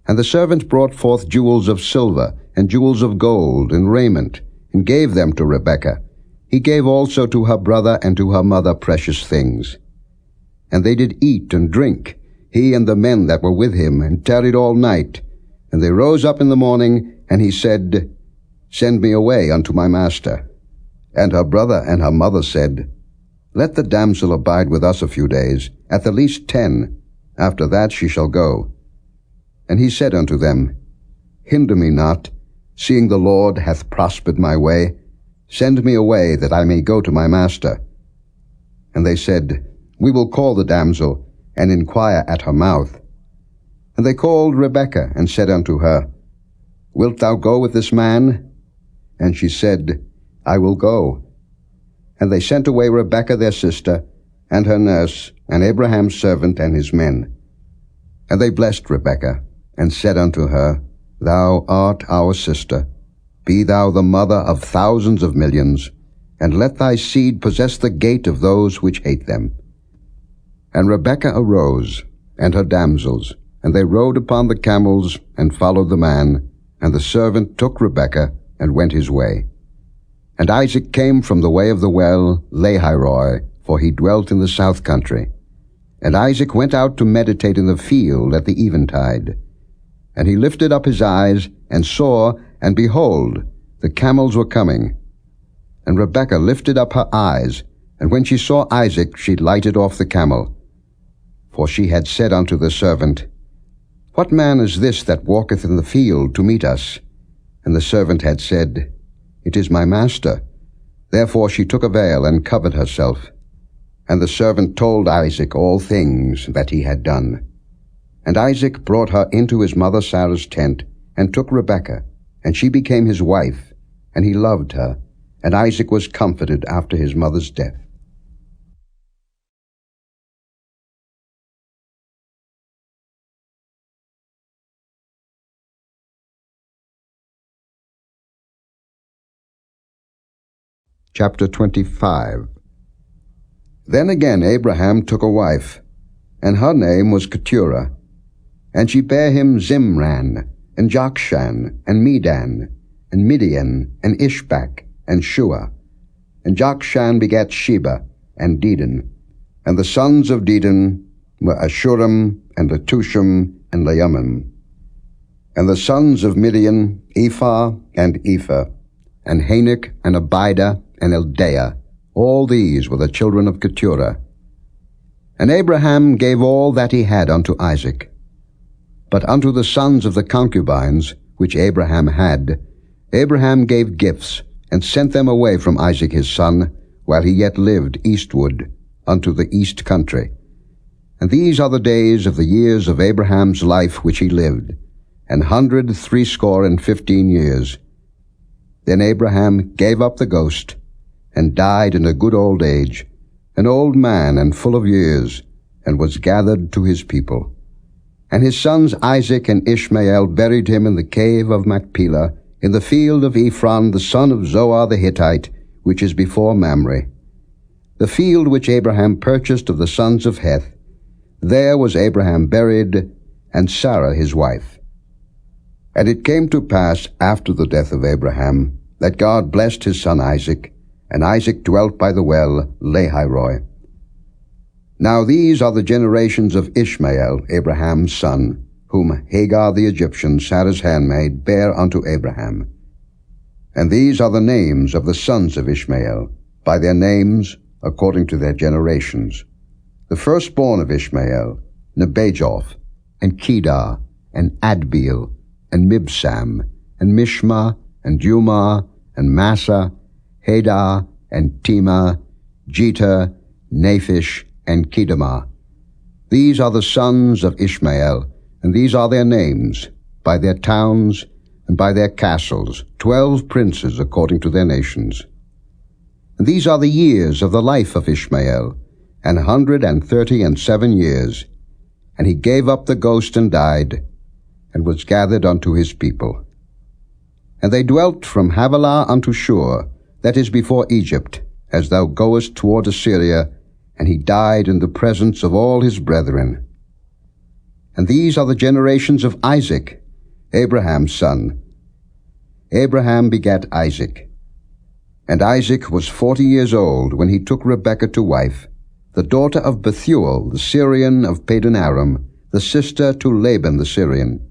And the servant brought forth jewels of silver, and jewels of gold, and raiment, and gave them to Rebekah. He gave also to her brother and to her mother precious things. And they did eat and drink, he and the men that were with him, and tarried all night. And they rose up in the morning, and he said, Send me away unto my master. And her brother and her mother said, Let the damsel abide with us a few days, at the least 10. After that she shall go. And he said unto them, Hinder me not, seeing the Lord hath prospered my way. Send me away, that I may go to my master. And they said, We will call the damsel, and inquire at her mouth. And they called Rebekah, and said unto her, Wilt thou go with this man? And she said, I will go. And they sent away Rebekah their sister, and her nurse, and Abraham's servant, and his men. And they blessed Rebekah, and said unto her, Thou art our sister. Be thou the mother of thousands of millions, and let thy seed possess the gate of those which hate them. And Rebekah arose, and her damsels, and they rode upon the camels, and followed the man. And the servant took Rebekah, and went his way. And Isaac came from the way of the well, Lahairoi, for he dwelt in the south country. And Isaac went out to meditate in the field at the eventide. And he lifted up his eyes, and saw, and behold, the camels were coming. And Rebekah lifted up her eyes, and when she saw Isaac, she lighted off the camel. For she had said unto the servant, What man is this that walketh in the field to meet us? And the servant had said, It is my master. Therefore she took a veil, and covered herself. And the servant told Isaac all things that he had done. And Isaac brought her into his mother Sarah's tent, and took Rebekah, and she became his wife, and he loved her, and Isaac was comforted after his mother's death. Chapter 25. Then again Abraham took a wife, and her name was Keturah. And she bare him Zimran, and Jokshan, and Medan, and Midian, and Ishbak, and Shua. And Jokshan begat Sheba, and Dedan. And the sons of Dedan were Ashuram, and Letushim, and Leumim. And the sons of Midian, Ephah, and Ephah, and Hanok, and Abidah, and Eldaah. All these were the children of Keturah. And Abraham gave all that he had unto Isaac. But unto the sons of the concubines, which Abraham had, Abraham gave gifts, and sent them away from Isaac his son, while he yet lived eastward, unto the east country. And these are the days of the years of Abraham's life which he lived, 160 years. Then Abraham gave up the ghost, and died in a good old age, an old man and full of years, and was gathered to his people. And his sons Isaac and Ishmael buried him in the cave of Machpelah, in the field of Ephron the son of Zoar the Hittite, which is before Mamre. The field which Abraham purchased of the sons of Heth, there was Abraham buried, and Sarah his wife. And it came to pass after the death of Abraham, that God blessed his son Isaac, and Isaac dwelt by the well Lahairoi. Now these are the generations of Ishmael, Abraham's son, whom Hagar the Egyptian, Sarah's handmaid, bare unto Abraham. And these are the names of the sons of Ishmael, by their names, according to their generations. The firstborn of Ishmael, Nebajoth, and Kedar, and Adbeel, and Mibsam, and Mishma, and Dumah, and Massa, Hadar, and Tema, Jether, Naphish, and Kedemah. These are the sons of Ishmael, and these are their names, by their towns, and by their castles, 12 princes according to their nations. These are the years of the life of Ishmael, 137 years. And he gave up the ghost and died, and was gathered unto his people. And they dwelt from Havilah unto Shur, that is before Egypt, as thou goest toward Assyria, and he died in the presence of all his brethren. And these are the generations of Isaac, Abraham's son. Abraham begat Isaac. And Isaac was 40 years old when he took Rebekah to wife, the daughter of Bethuel the Syrian of Padan-aram, the sister to Laban the Syrian.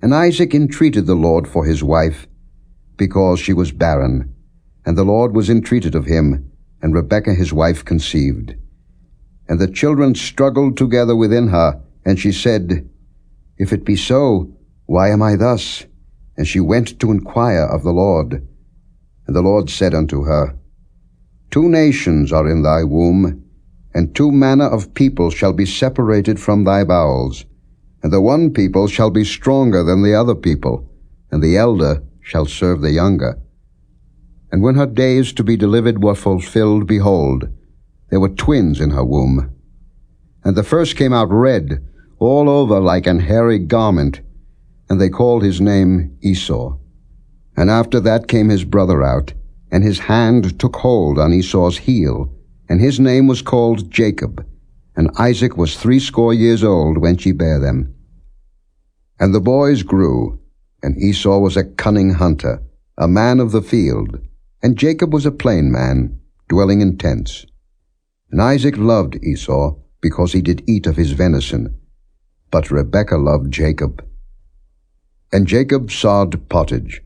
And Isaac entreated the Lord for his wife, because she was barren. And the Lord was entreated of him, and Rebekah his wife conceived. And the children struggled together within her, and she said, If it be so, why am I thus? And she went to inquire of the Lord. And the Lord said unto her, 2 nations are in thy womb, and 2 manner of people shall be separated from thy bowels. And the one people shall be stronger than the other people, and the elder shall serve the younger. And when her days to be delivered were fulfilled, behold, there were twins in her womb. And the first came out red, all over like an hairy garment, and they called his name Esau. And after that came his brother out, and his hand took hold on Esau's heel, and his name was called Jacob. And Isaac was 80 years old when she bare them. And the boys grew, and Esau was a cunning hunter, a man of the field, and Jacob was a plain man, dwelling in tents. And Isaac loved Esau, because he did eat of his venison, but Rebekah loved Jacob. And Jacob sawed pottage,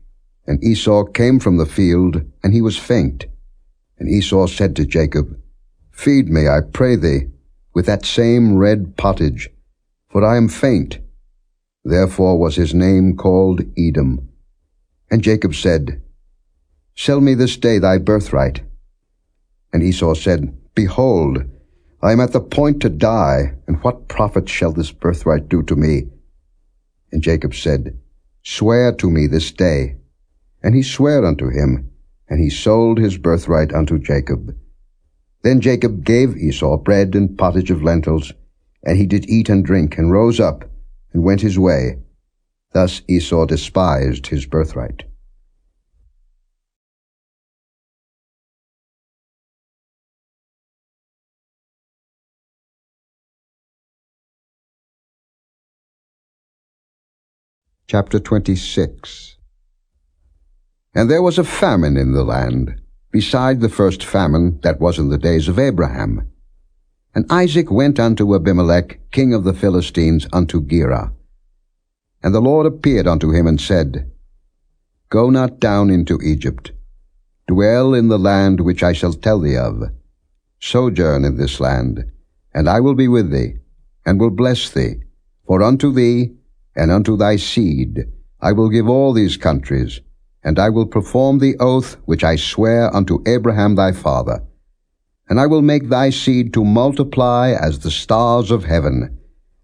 and Esau came from the field, and he was faint. And Esau said to Jacob, Feed me, I pray thee, with that same red pottage, for I am faint. Therefore was his name called Edom. And Jacob said, Sell me this day thy birthright. And Esau said, Behold, I am at the point to die, and what profit shall this birthright do to me? And Jacob said, Swear to me this day. And he sware unto him, and he sold his birthright unto Jacob. Then Jacob gave Esau bread and pottage of lentils, and he did eat and drink, and rose up, and went his way. Thus Esau despised his birthright. Chapter 26. And there was a famine in the land, beside the first famine that was in the days of Abraham. And Isaac went unto Abimelech, king of the Philistines, unto Gerar. And the Lord appeared unto him, and said, Go not down into Egypt. Dwell in the land which I shall tell thee of. Sojourn in this land, and I will be with thee, and will bless thee. For unto thee, and unto thy seed, I will give all these countries, and I will perform the oath which I swear unto Abraham thy father. And I will make thy seed to multiply as the stars of heaven,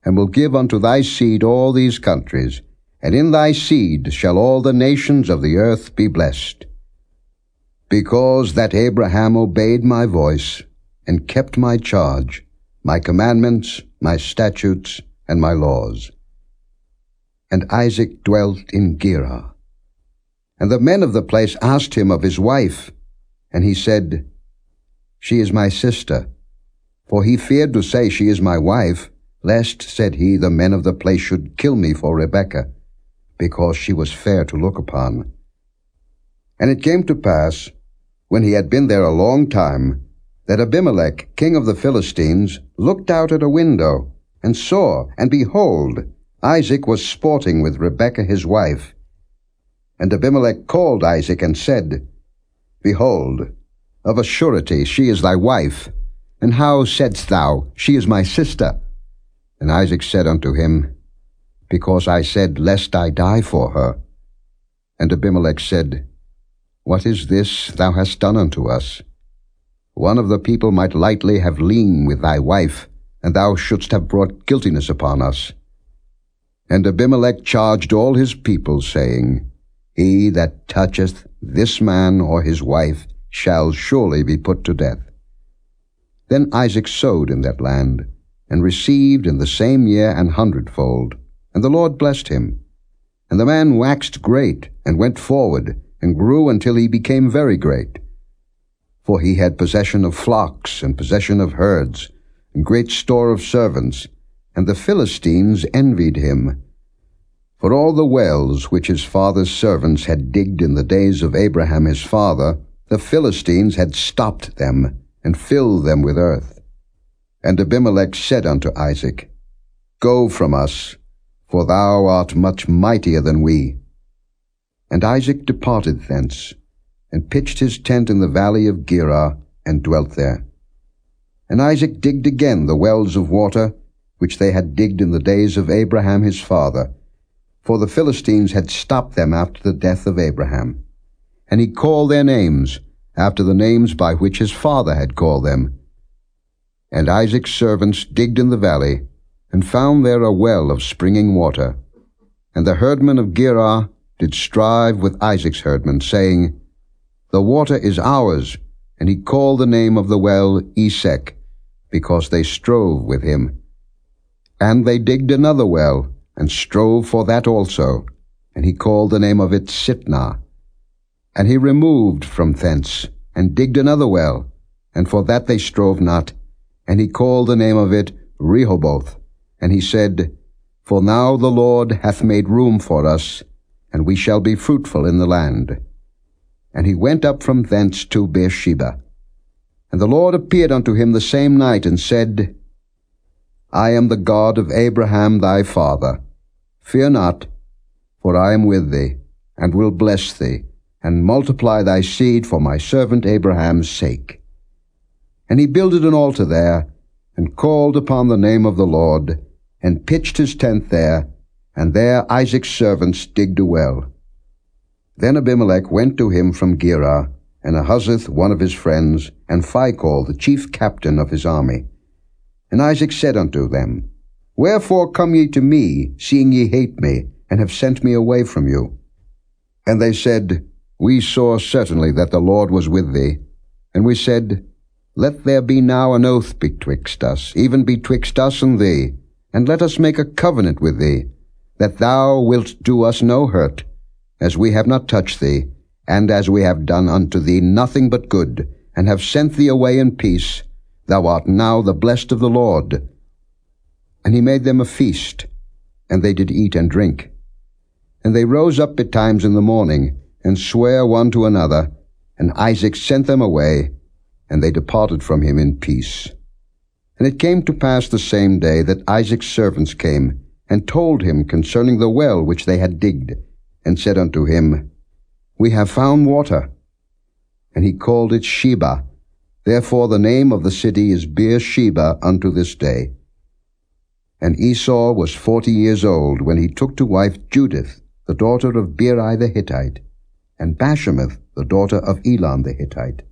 and will give unto thy seed all these countries, and in thy seed shall all the nations of the earth be blessed. Because that Abraham obeyed my voice, and kept my charge, my commandments, my statutes, and my laws. And Isaac dwelt in Gerar. And the men of the place asked him of his wife, and he said, She is my sister. For he feared to say, She is my wife, lest, said he, the men of the place should kill me for Rebekah, because she was fair to look upon. And it came to pass, when he had been there a long time, that Abimelech, king of the Philistines, looked out at a window, and saw, and behold, Isaac was sporting with Rebekah his wife. And Abimelech called Isaac, and said, Behold, of a surety she is thy wife. And how saidst thou, She is my sister? And Isaac said unto him, Because I said, Lest I die for her. And Abimelech said, What is this thou hast done unto us? One of the people might lightly have lain with thy wife, and thou shouldst have brought guiltiness upon us. And Abimelech charged all his people, saying, He that toucheth this man or his wife shall surely be put to death. Then Isaac sowed in that land, and received in the same year 100-fold, and the Lord blessed him. And the man waxed great, and went forward, and grew until he became very great. For he had possession of flocks, and possession of herds, and great store of servants, and the Philistines envied him. For all the wells which his father's servants had digged in the days of Abraham his father, the Philistines had stopped them, and filled them with earth. And Abimelech said unto Isaac, Go from us, for thou art much mightier than we. And Isaac departed thence, and pitched his tent in the valley of Gerar, and dwelt there. And Isaac digged again the wells of water, which they had digged in the days of Abraham his father, for the Philistines had stopped them after the death of Abraham. And he called their names, after the names by which his father had called them. And Isaac's servants digged in the valley, and found there a well of springing water. And the herdmen of Gerar did strive with Isaac's herdmen, saying, The water is ours. And he called the name of the well Esek, because they strove with him. And they digged another well, and strove for that also, and he called the name of it Sitnah. And he removed from thence, and digged another well, and for that they strove not, and he called the name of it Rehoboth. And he said, For now the Lord hath made room for us, and we shall be fruitful in the land. And he went up from thence to Beersheba. And the Lord appeared unto him the same night, and said, I am the God of Abraham thy father. Fear not, for I am with thee, and will bless thee, and multiply thy seed for my servant Abraham's sake. And he builded an altar there, and called upon the name of the Lord, and pitched his tent there, and there Isaac's servants digged a well. Then Abimelech went to him from Gerar, and Ahuzzath one of his friends, and Phicol the chief captain of his army. And Isaac said unto them, Wherefore come ye to me, seeing ye hate me, and have sent me away from you? And they said, We saw certainly that the Lord was with thee. And we said, Let there be now an oath betwixt us, even betwixt us and thee, and let us make a covenant with thee, that thou wilt do us no hurt, as we have not touched thee, and as we have done unto thee nothing but good, and have sent thee away in peace. Thou art now the blessed of the Lord. And he made them a feast, and they did eat and drink. And they rose up betimes in the morning, and sware one to another, and Isaac sent them away, and they departed from him in peace. And it came to pass the same day that Isaac's servants came, and told him concerning the well which they had digged, and said unto him, We have found water. And he called it Sheba. Therefore the name of the city is Beersheba unto this day. And Esau was 40 years old when he took to wife Judith, the daughter of Beeri the Hittite, and Bashemath, the daughter of Elon the Hittite,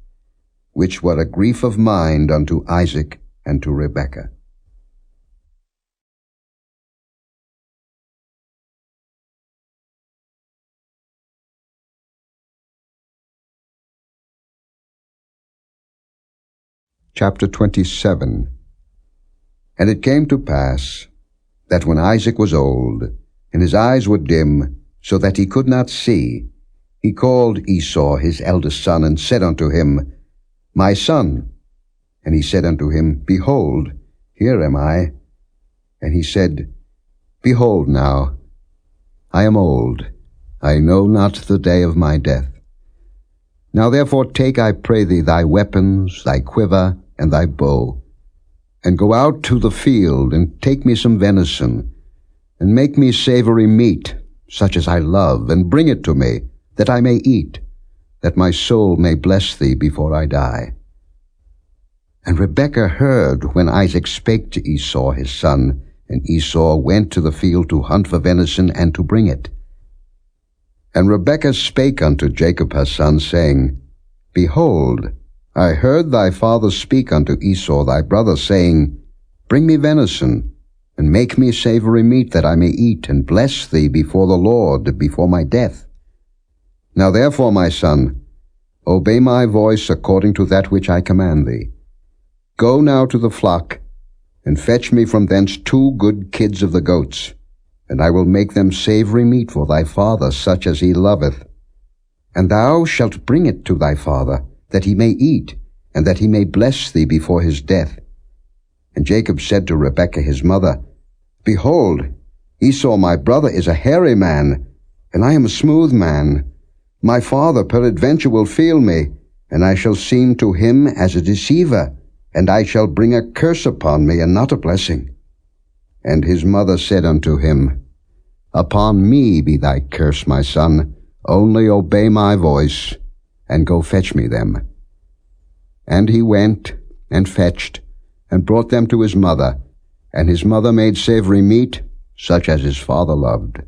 which were a grief of mind unto Isaac and to Rebekah. Chapter 27. And it came to pass that when Isaac was old, and his eyes were dim, so that he could not see, he called Esau his eldest son, and said unto him, My son. And he said unto him, Behold, here am I. And he said, Behold now, I am old, I know not the day of my death. Now therefore take, I pray thee, thy weapons, thy quiver, and thy bow, and go out to the field, and take me some venison, and make me savory meat, such as I love, and bring it to me, that I may eat, that my soul may bless thee before I die. And Rebekah heard when Isaac spake to Esau his son, and Esau went to the field to hunt for venison, and to bring it. And Rebekah spake unto Jacob her son, saying, Behold, I heard thy father speak unto Esau thy brother, saying, Bring me venison, and make me savory meat, that I may eat, and bless thee before the Lord, before my death. Now therefore, my son, obey my voice according to that which I command thee. Go now to the flock, and fetch me from thence 2 good kids of the goats, and I will make them savory meat for thy father, such as he loveth. And thou shalt bring it to thy father, that he may eat, and that he may bless thee before his death. And Jacob said to Rebekah his mother, Behold, Esau my brother is a hairy man, and I am a smooth man. My father peradventure will feel me, and I shall seem to him as a deceiver, and I shall bring a curse upon me, and not a blessing. And his mother said unto him, Upon me be thy curse, my son, only obey my voice, and go fetch me them. And he went, and fetched, and brought them to his mother, and his mother made savory meat, such as his father loved.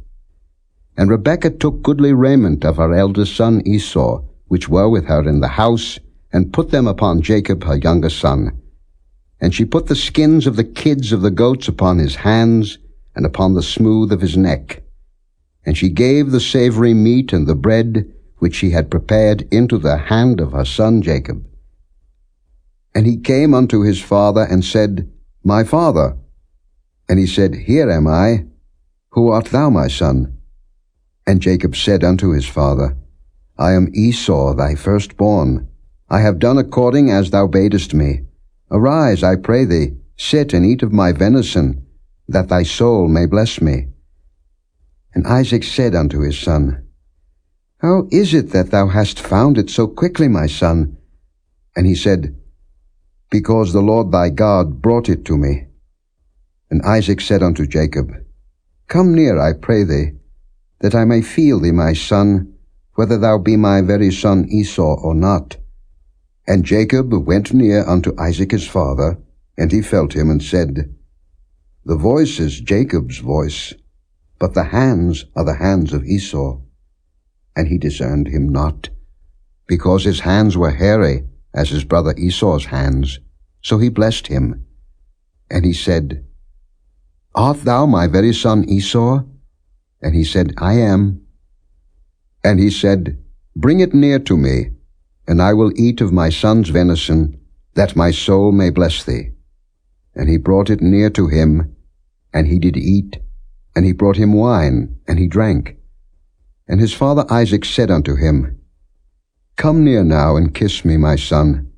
And Rebekah took goodly raiment of her eldest son Esau, which were with her in the house, and put them upon Jacob her younger son. And she put the skins of the kids of the goats upon his hands, and upon the smooth of his neck. And she gave the savory meat and the bread, which she had prepared, into the hand of her son Jacob. And he came unto his father, and said, My father. And he said, Here am I. Who art thou, my son? And Jacob said unto his father, I am Esau, thy firstborn. I have done according as thou badest me. Arise, I pray thee, sit and eat of my venison, that thy soul may bless me. And Isaac said unto his son, How is it that thou hast found it so quickly, my son? And he said, Because the Lord thy God brought it to me. And Isaac said unto Jacob, Come near, I pray thee, that I may feel thee, my son, whether thou be my very son Esau or not. And Jacob went near unto Isaac his father, and he felt him, and said, The voice is Jacob's voice, but the hands are the hands of Esau. And he discerned him not, because his hands were hairy, as his brother Esau's hands. So he blessed him. And he said, Art thou my very son Esau? And he said, I am. And he said, Bring it near to me, and I will eat of my son's venison, that my soul may bless thee. And he brought it near to him, and he did eat, and he brought him wine, and he drank. And his father Isaac said unto him, Come near now, and kiss me, my son.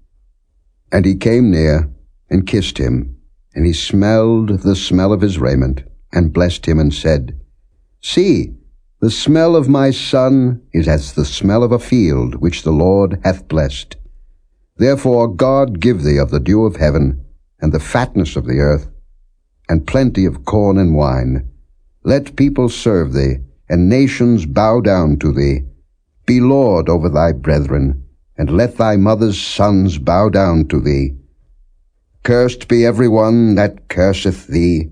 And he came near, and kissed him, and he smelled the smell of his raiment, and blessed him, and said, See, the smell of my son is as the smell of a field which the Lord hath blessed. Therefore God give thee of the dew of heaven, and the fatness of the earth, and plenty of corn and wine. Let people serve thee, and nations bow down to thee. Be Lord over thy brethren, and let thy mother's sons bow down to thee. Cursed be every one that curseth thee,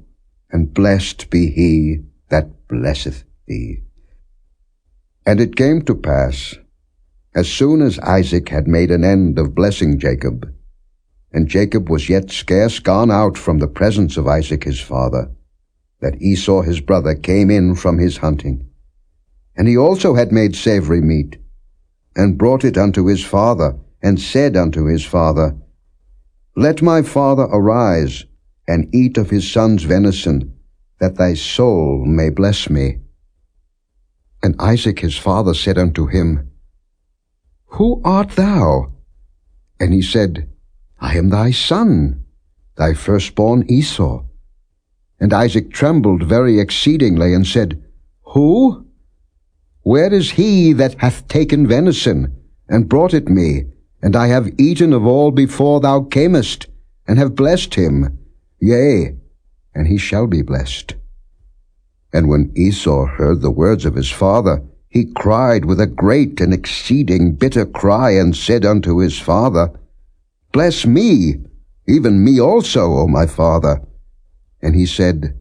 and blessed be he that blesseth thee. And it came to pass, as soon as Isaac had made an end of blessing Jacob, and Jacob was yet scarce gone out from the presence of Isaac his father, that Esau his brother came in from his hunting. And he also had made savory meat, and brought it unto his father, and said unto his father, Let my father arise, and eat of his son's venison, that thy soul may bless me. And Isaac his father said unto him, Who art thou? And he said, I am thy son, thy firstborn Esau. And Isaac trembled very exceedingly, and said, Who? Where is he that hath taken venison, and brought it me? And I have eaten of all before thou camest, and have blessed him. Yea, and he shall be blessed. And when Esau heard the words of his father, he cried with a great and exceeding bitter cry, and said unto his father, Bless me, even me also, O my father. And he said,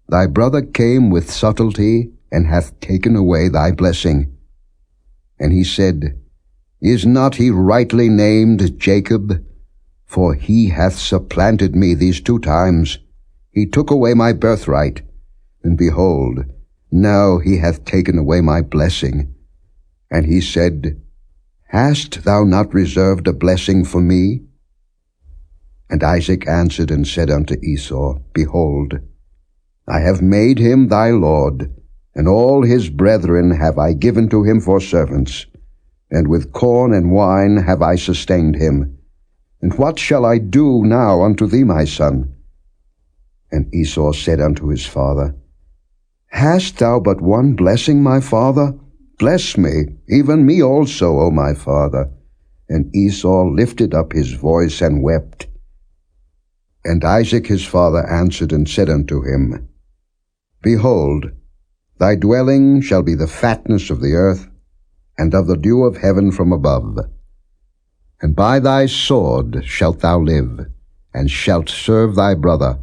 Thy brother came with subtlety, and hath taken away thy blessing. And he said, Is not he rightly named Jacob? For he hath supplanted me these 2 times. He took away my birthright, and behold, now he hath taken away my blessing. And he said, Hast thou not reserved a blessing for me? And Isaac answered and said unto Esau, Behold, I have made him thy lord, and all his brethren have I given to him for servants, and with corn and wine have I sustained him. And what shall I do now unto thee, my son? And Esau said unto his father, Hast thou but one blessing, my father? Bless me, even me also, O my father. And Esau lifted up his voice and wept. And Isaac his father answered and said unto him, Behold, thy dwelling shall be the fatness of the earth, and of the dew of heaven from above. And by thy sword shalt thou live, and shalt serve thy brother.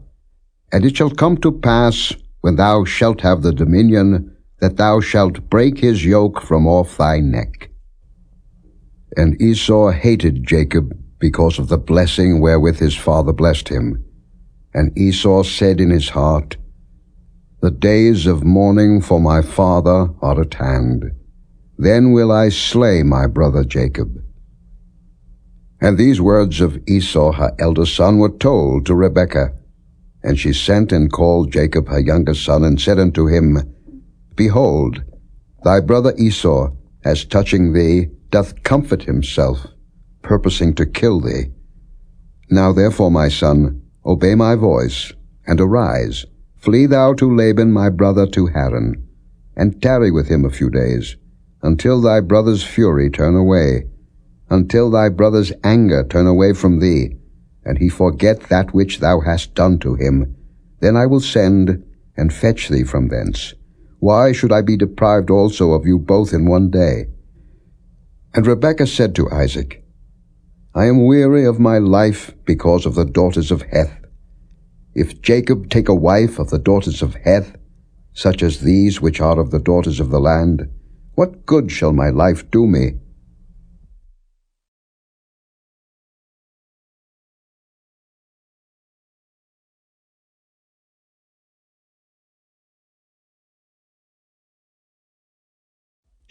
And it shall come to pass, when thou shalt have the dominion, that thou shalt break his yoke from off thy neck. And Esau hated Jacob because of the blessing wherewith his father blessed him. And Esau said in his heart, The days of mourning for my father are at hand. Then will I slay my brother Jacob. And these words of Esau her elder son were told to Rebekah. And she sent and called Jacob her younger son, and said unto him, Behold, thy brother Esau, as touching thee, doth comfort himself, purposing to kill thee. Now therefore, my son, obey my voice, and arise, flee thou to Laban my brother to Haran, and tarry with him a few days, until thy brother's fury turn away, until thy brother's anger turn away from thee, and he forget that which thou hast done to him. Then I will send and fetch thee from thence. Why should I be deprived also of you both in one day? And Rebekah said to Isaac, I am weary of my life because of the daughters of Heth. If Jacob take a wife of the daughters of Heth, such as these which are of the daughters of the land, what good shall my life do me?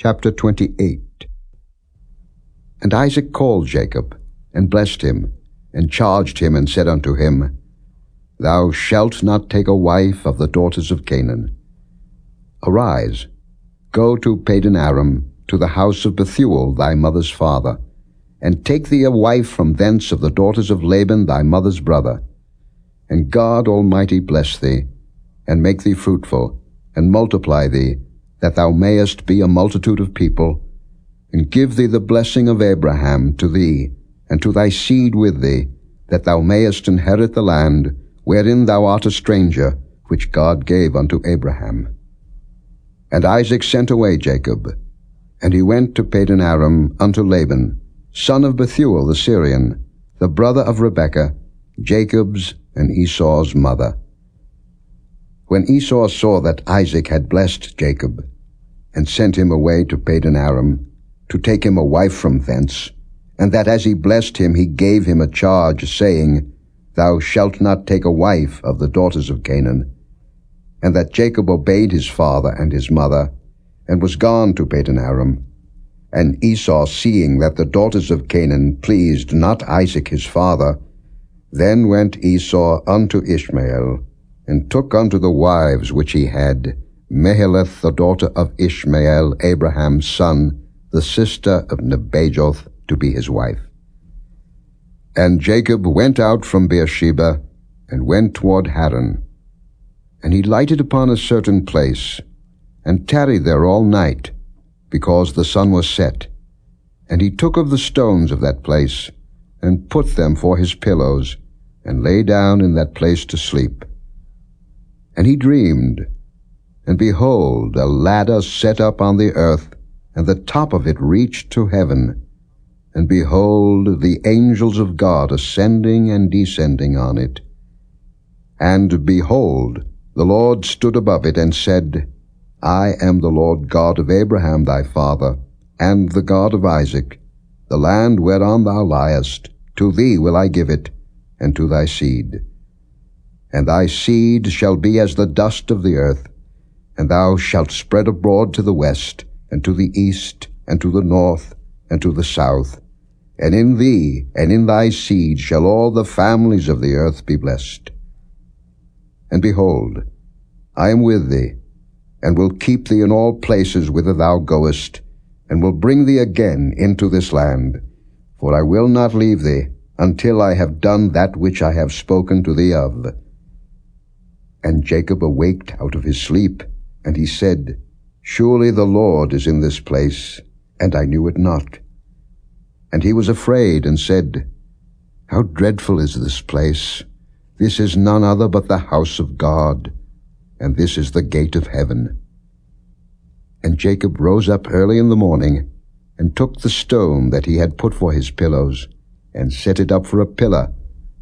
Chapter 28. And Isaac called Jacob, and blessed him, and charged him, and said unto him, Thou shalt not take a wife of the daughters of Canaan. Arise, go to Padan Aram, to the house of Bethuel thy mother's father, and take thee a wife from thence of the daughters of Laban thy mother's brother. And God Almighty bless thee, and make thee fruitful, and multiply thee, that thou mayest be a multitude of people, and give thee the blessing of Abraham to thee, and to thy seed with thee, that thou mayest inherit the land, wherein thou art a stranger, which God gave unto Abraham. And Isaac sent away Jacob, and he went to Padan Aram unto Laban, son of Bethuel the Syrian, the brother of Rebekah, Jacob's and Esau's mother. When Esau saw that Isaac had blessed Jacob, and sent him away to Padan Aram, to take him a wife from thence, and that as he blessed him he gave him a charge, saying, Thou shalt not take a wife of the daughters of Canaan, and that Jacob obeyed his father and his mother, and was gone to Padan Aram. And Esau, seeing that the daughters of Canaan pleased not Isaac his father, then went Esau unto Ishmael, and took unto the wives which he had Mahalath the daughter of Ishmael, Abraham's son, the sister of Nebajoth, to be his wife. And Jacob went out from Beersheba, and went toward Haran. And he lighted upon a certain place, and tarried there all night, because the sun was set. And he took of the stones of that place, and put them for his pillows, and lay down in that place to sleep. And he dreamed, and behold, a ladder set up on the earth, and the top of it reached to heaven. And behold, the angels of God ascending and descending on it. And behold, the Lord stood above it, and said, I am the Lord God of Abraham thy father, and the God of Isaac. The land whereon thou liest, to thee will I give it, and to thy seed. And thy seed shall be as the dust of the earth, and thou shalt spread abroad to the west, and to the east, and to the north, and to the south, and in thee and in thy seed shall all the families of the earth be blessed. And behold, I am with thee, and will keep thee in all places whither thou goest, and will bring thee again into this land, for I will not leave thee until I have done that which I have spoken to thee of. And Jacob awaked out of his sleep, and he said, Surely the Lord is in this place, and I knew it not. And he was afraid, and said, How dreadful is this place! This is none other but the house of God, and this is the gate of heaven. And Jacob rose up early in the morning, and took the stone that he had put for his pillows, and set it up for a pillar,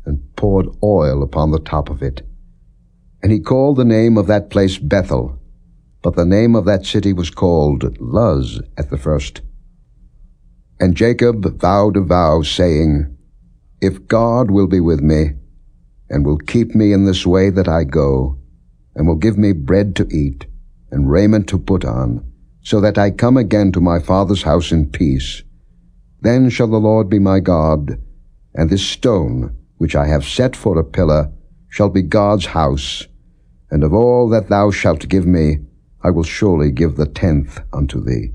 and poured oil upon the top of it. And he called the name of that place Bethel, but the name of that city was called Luz at the first. And Jacob vowed a vow, saying, If God will be with me, and will keep me in this way that I go, and will give me bread to eat, and raiment to put on, so that I come again to my father's house in peace, then shall the Lord be my God, and this stone, which I have set for a pillar, shall be God's house, and of all that thou shalt give me, I will surely give the 10th unto thee.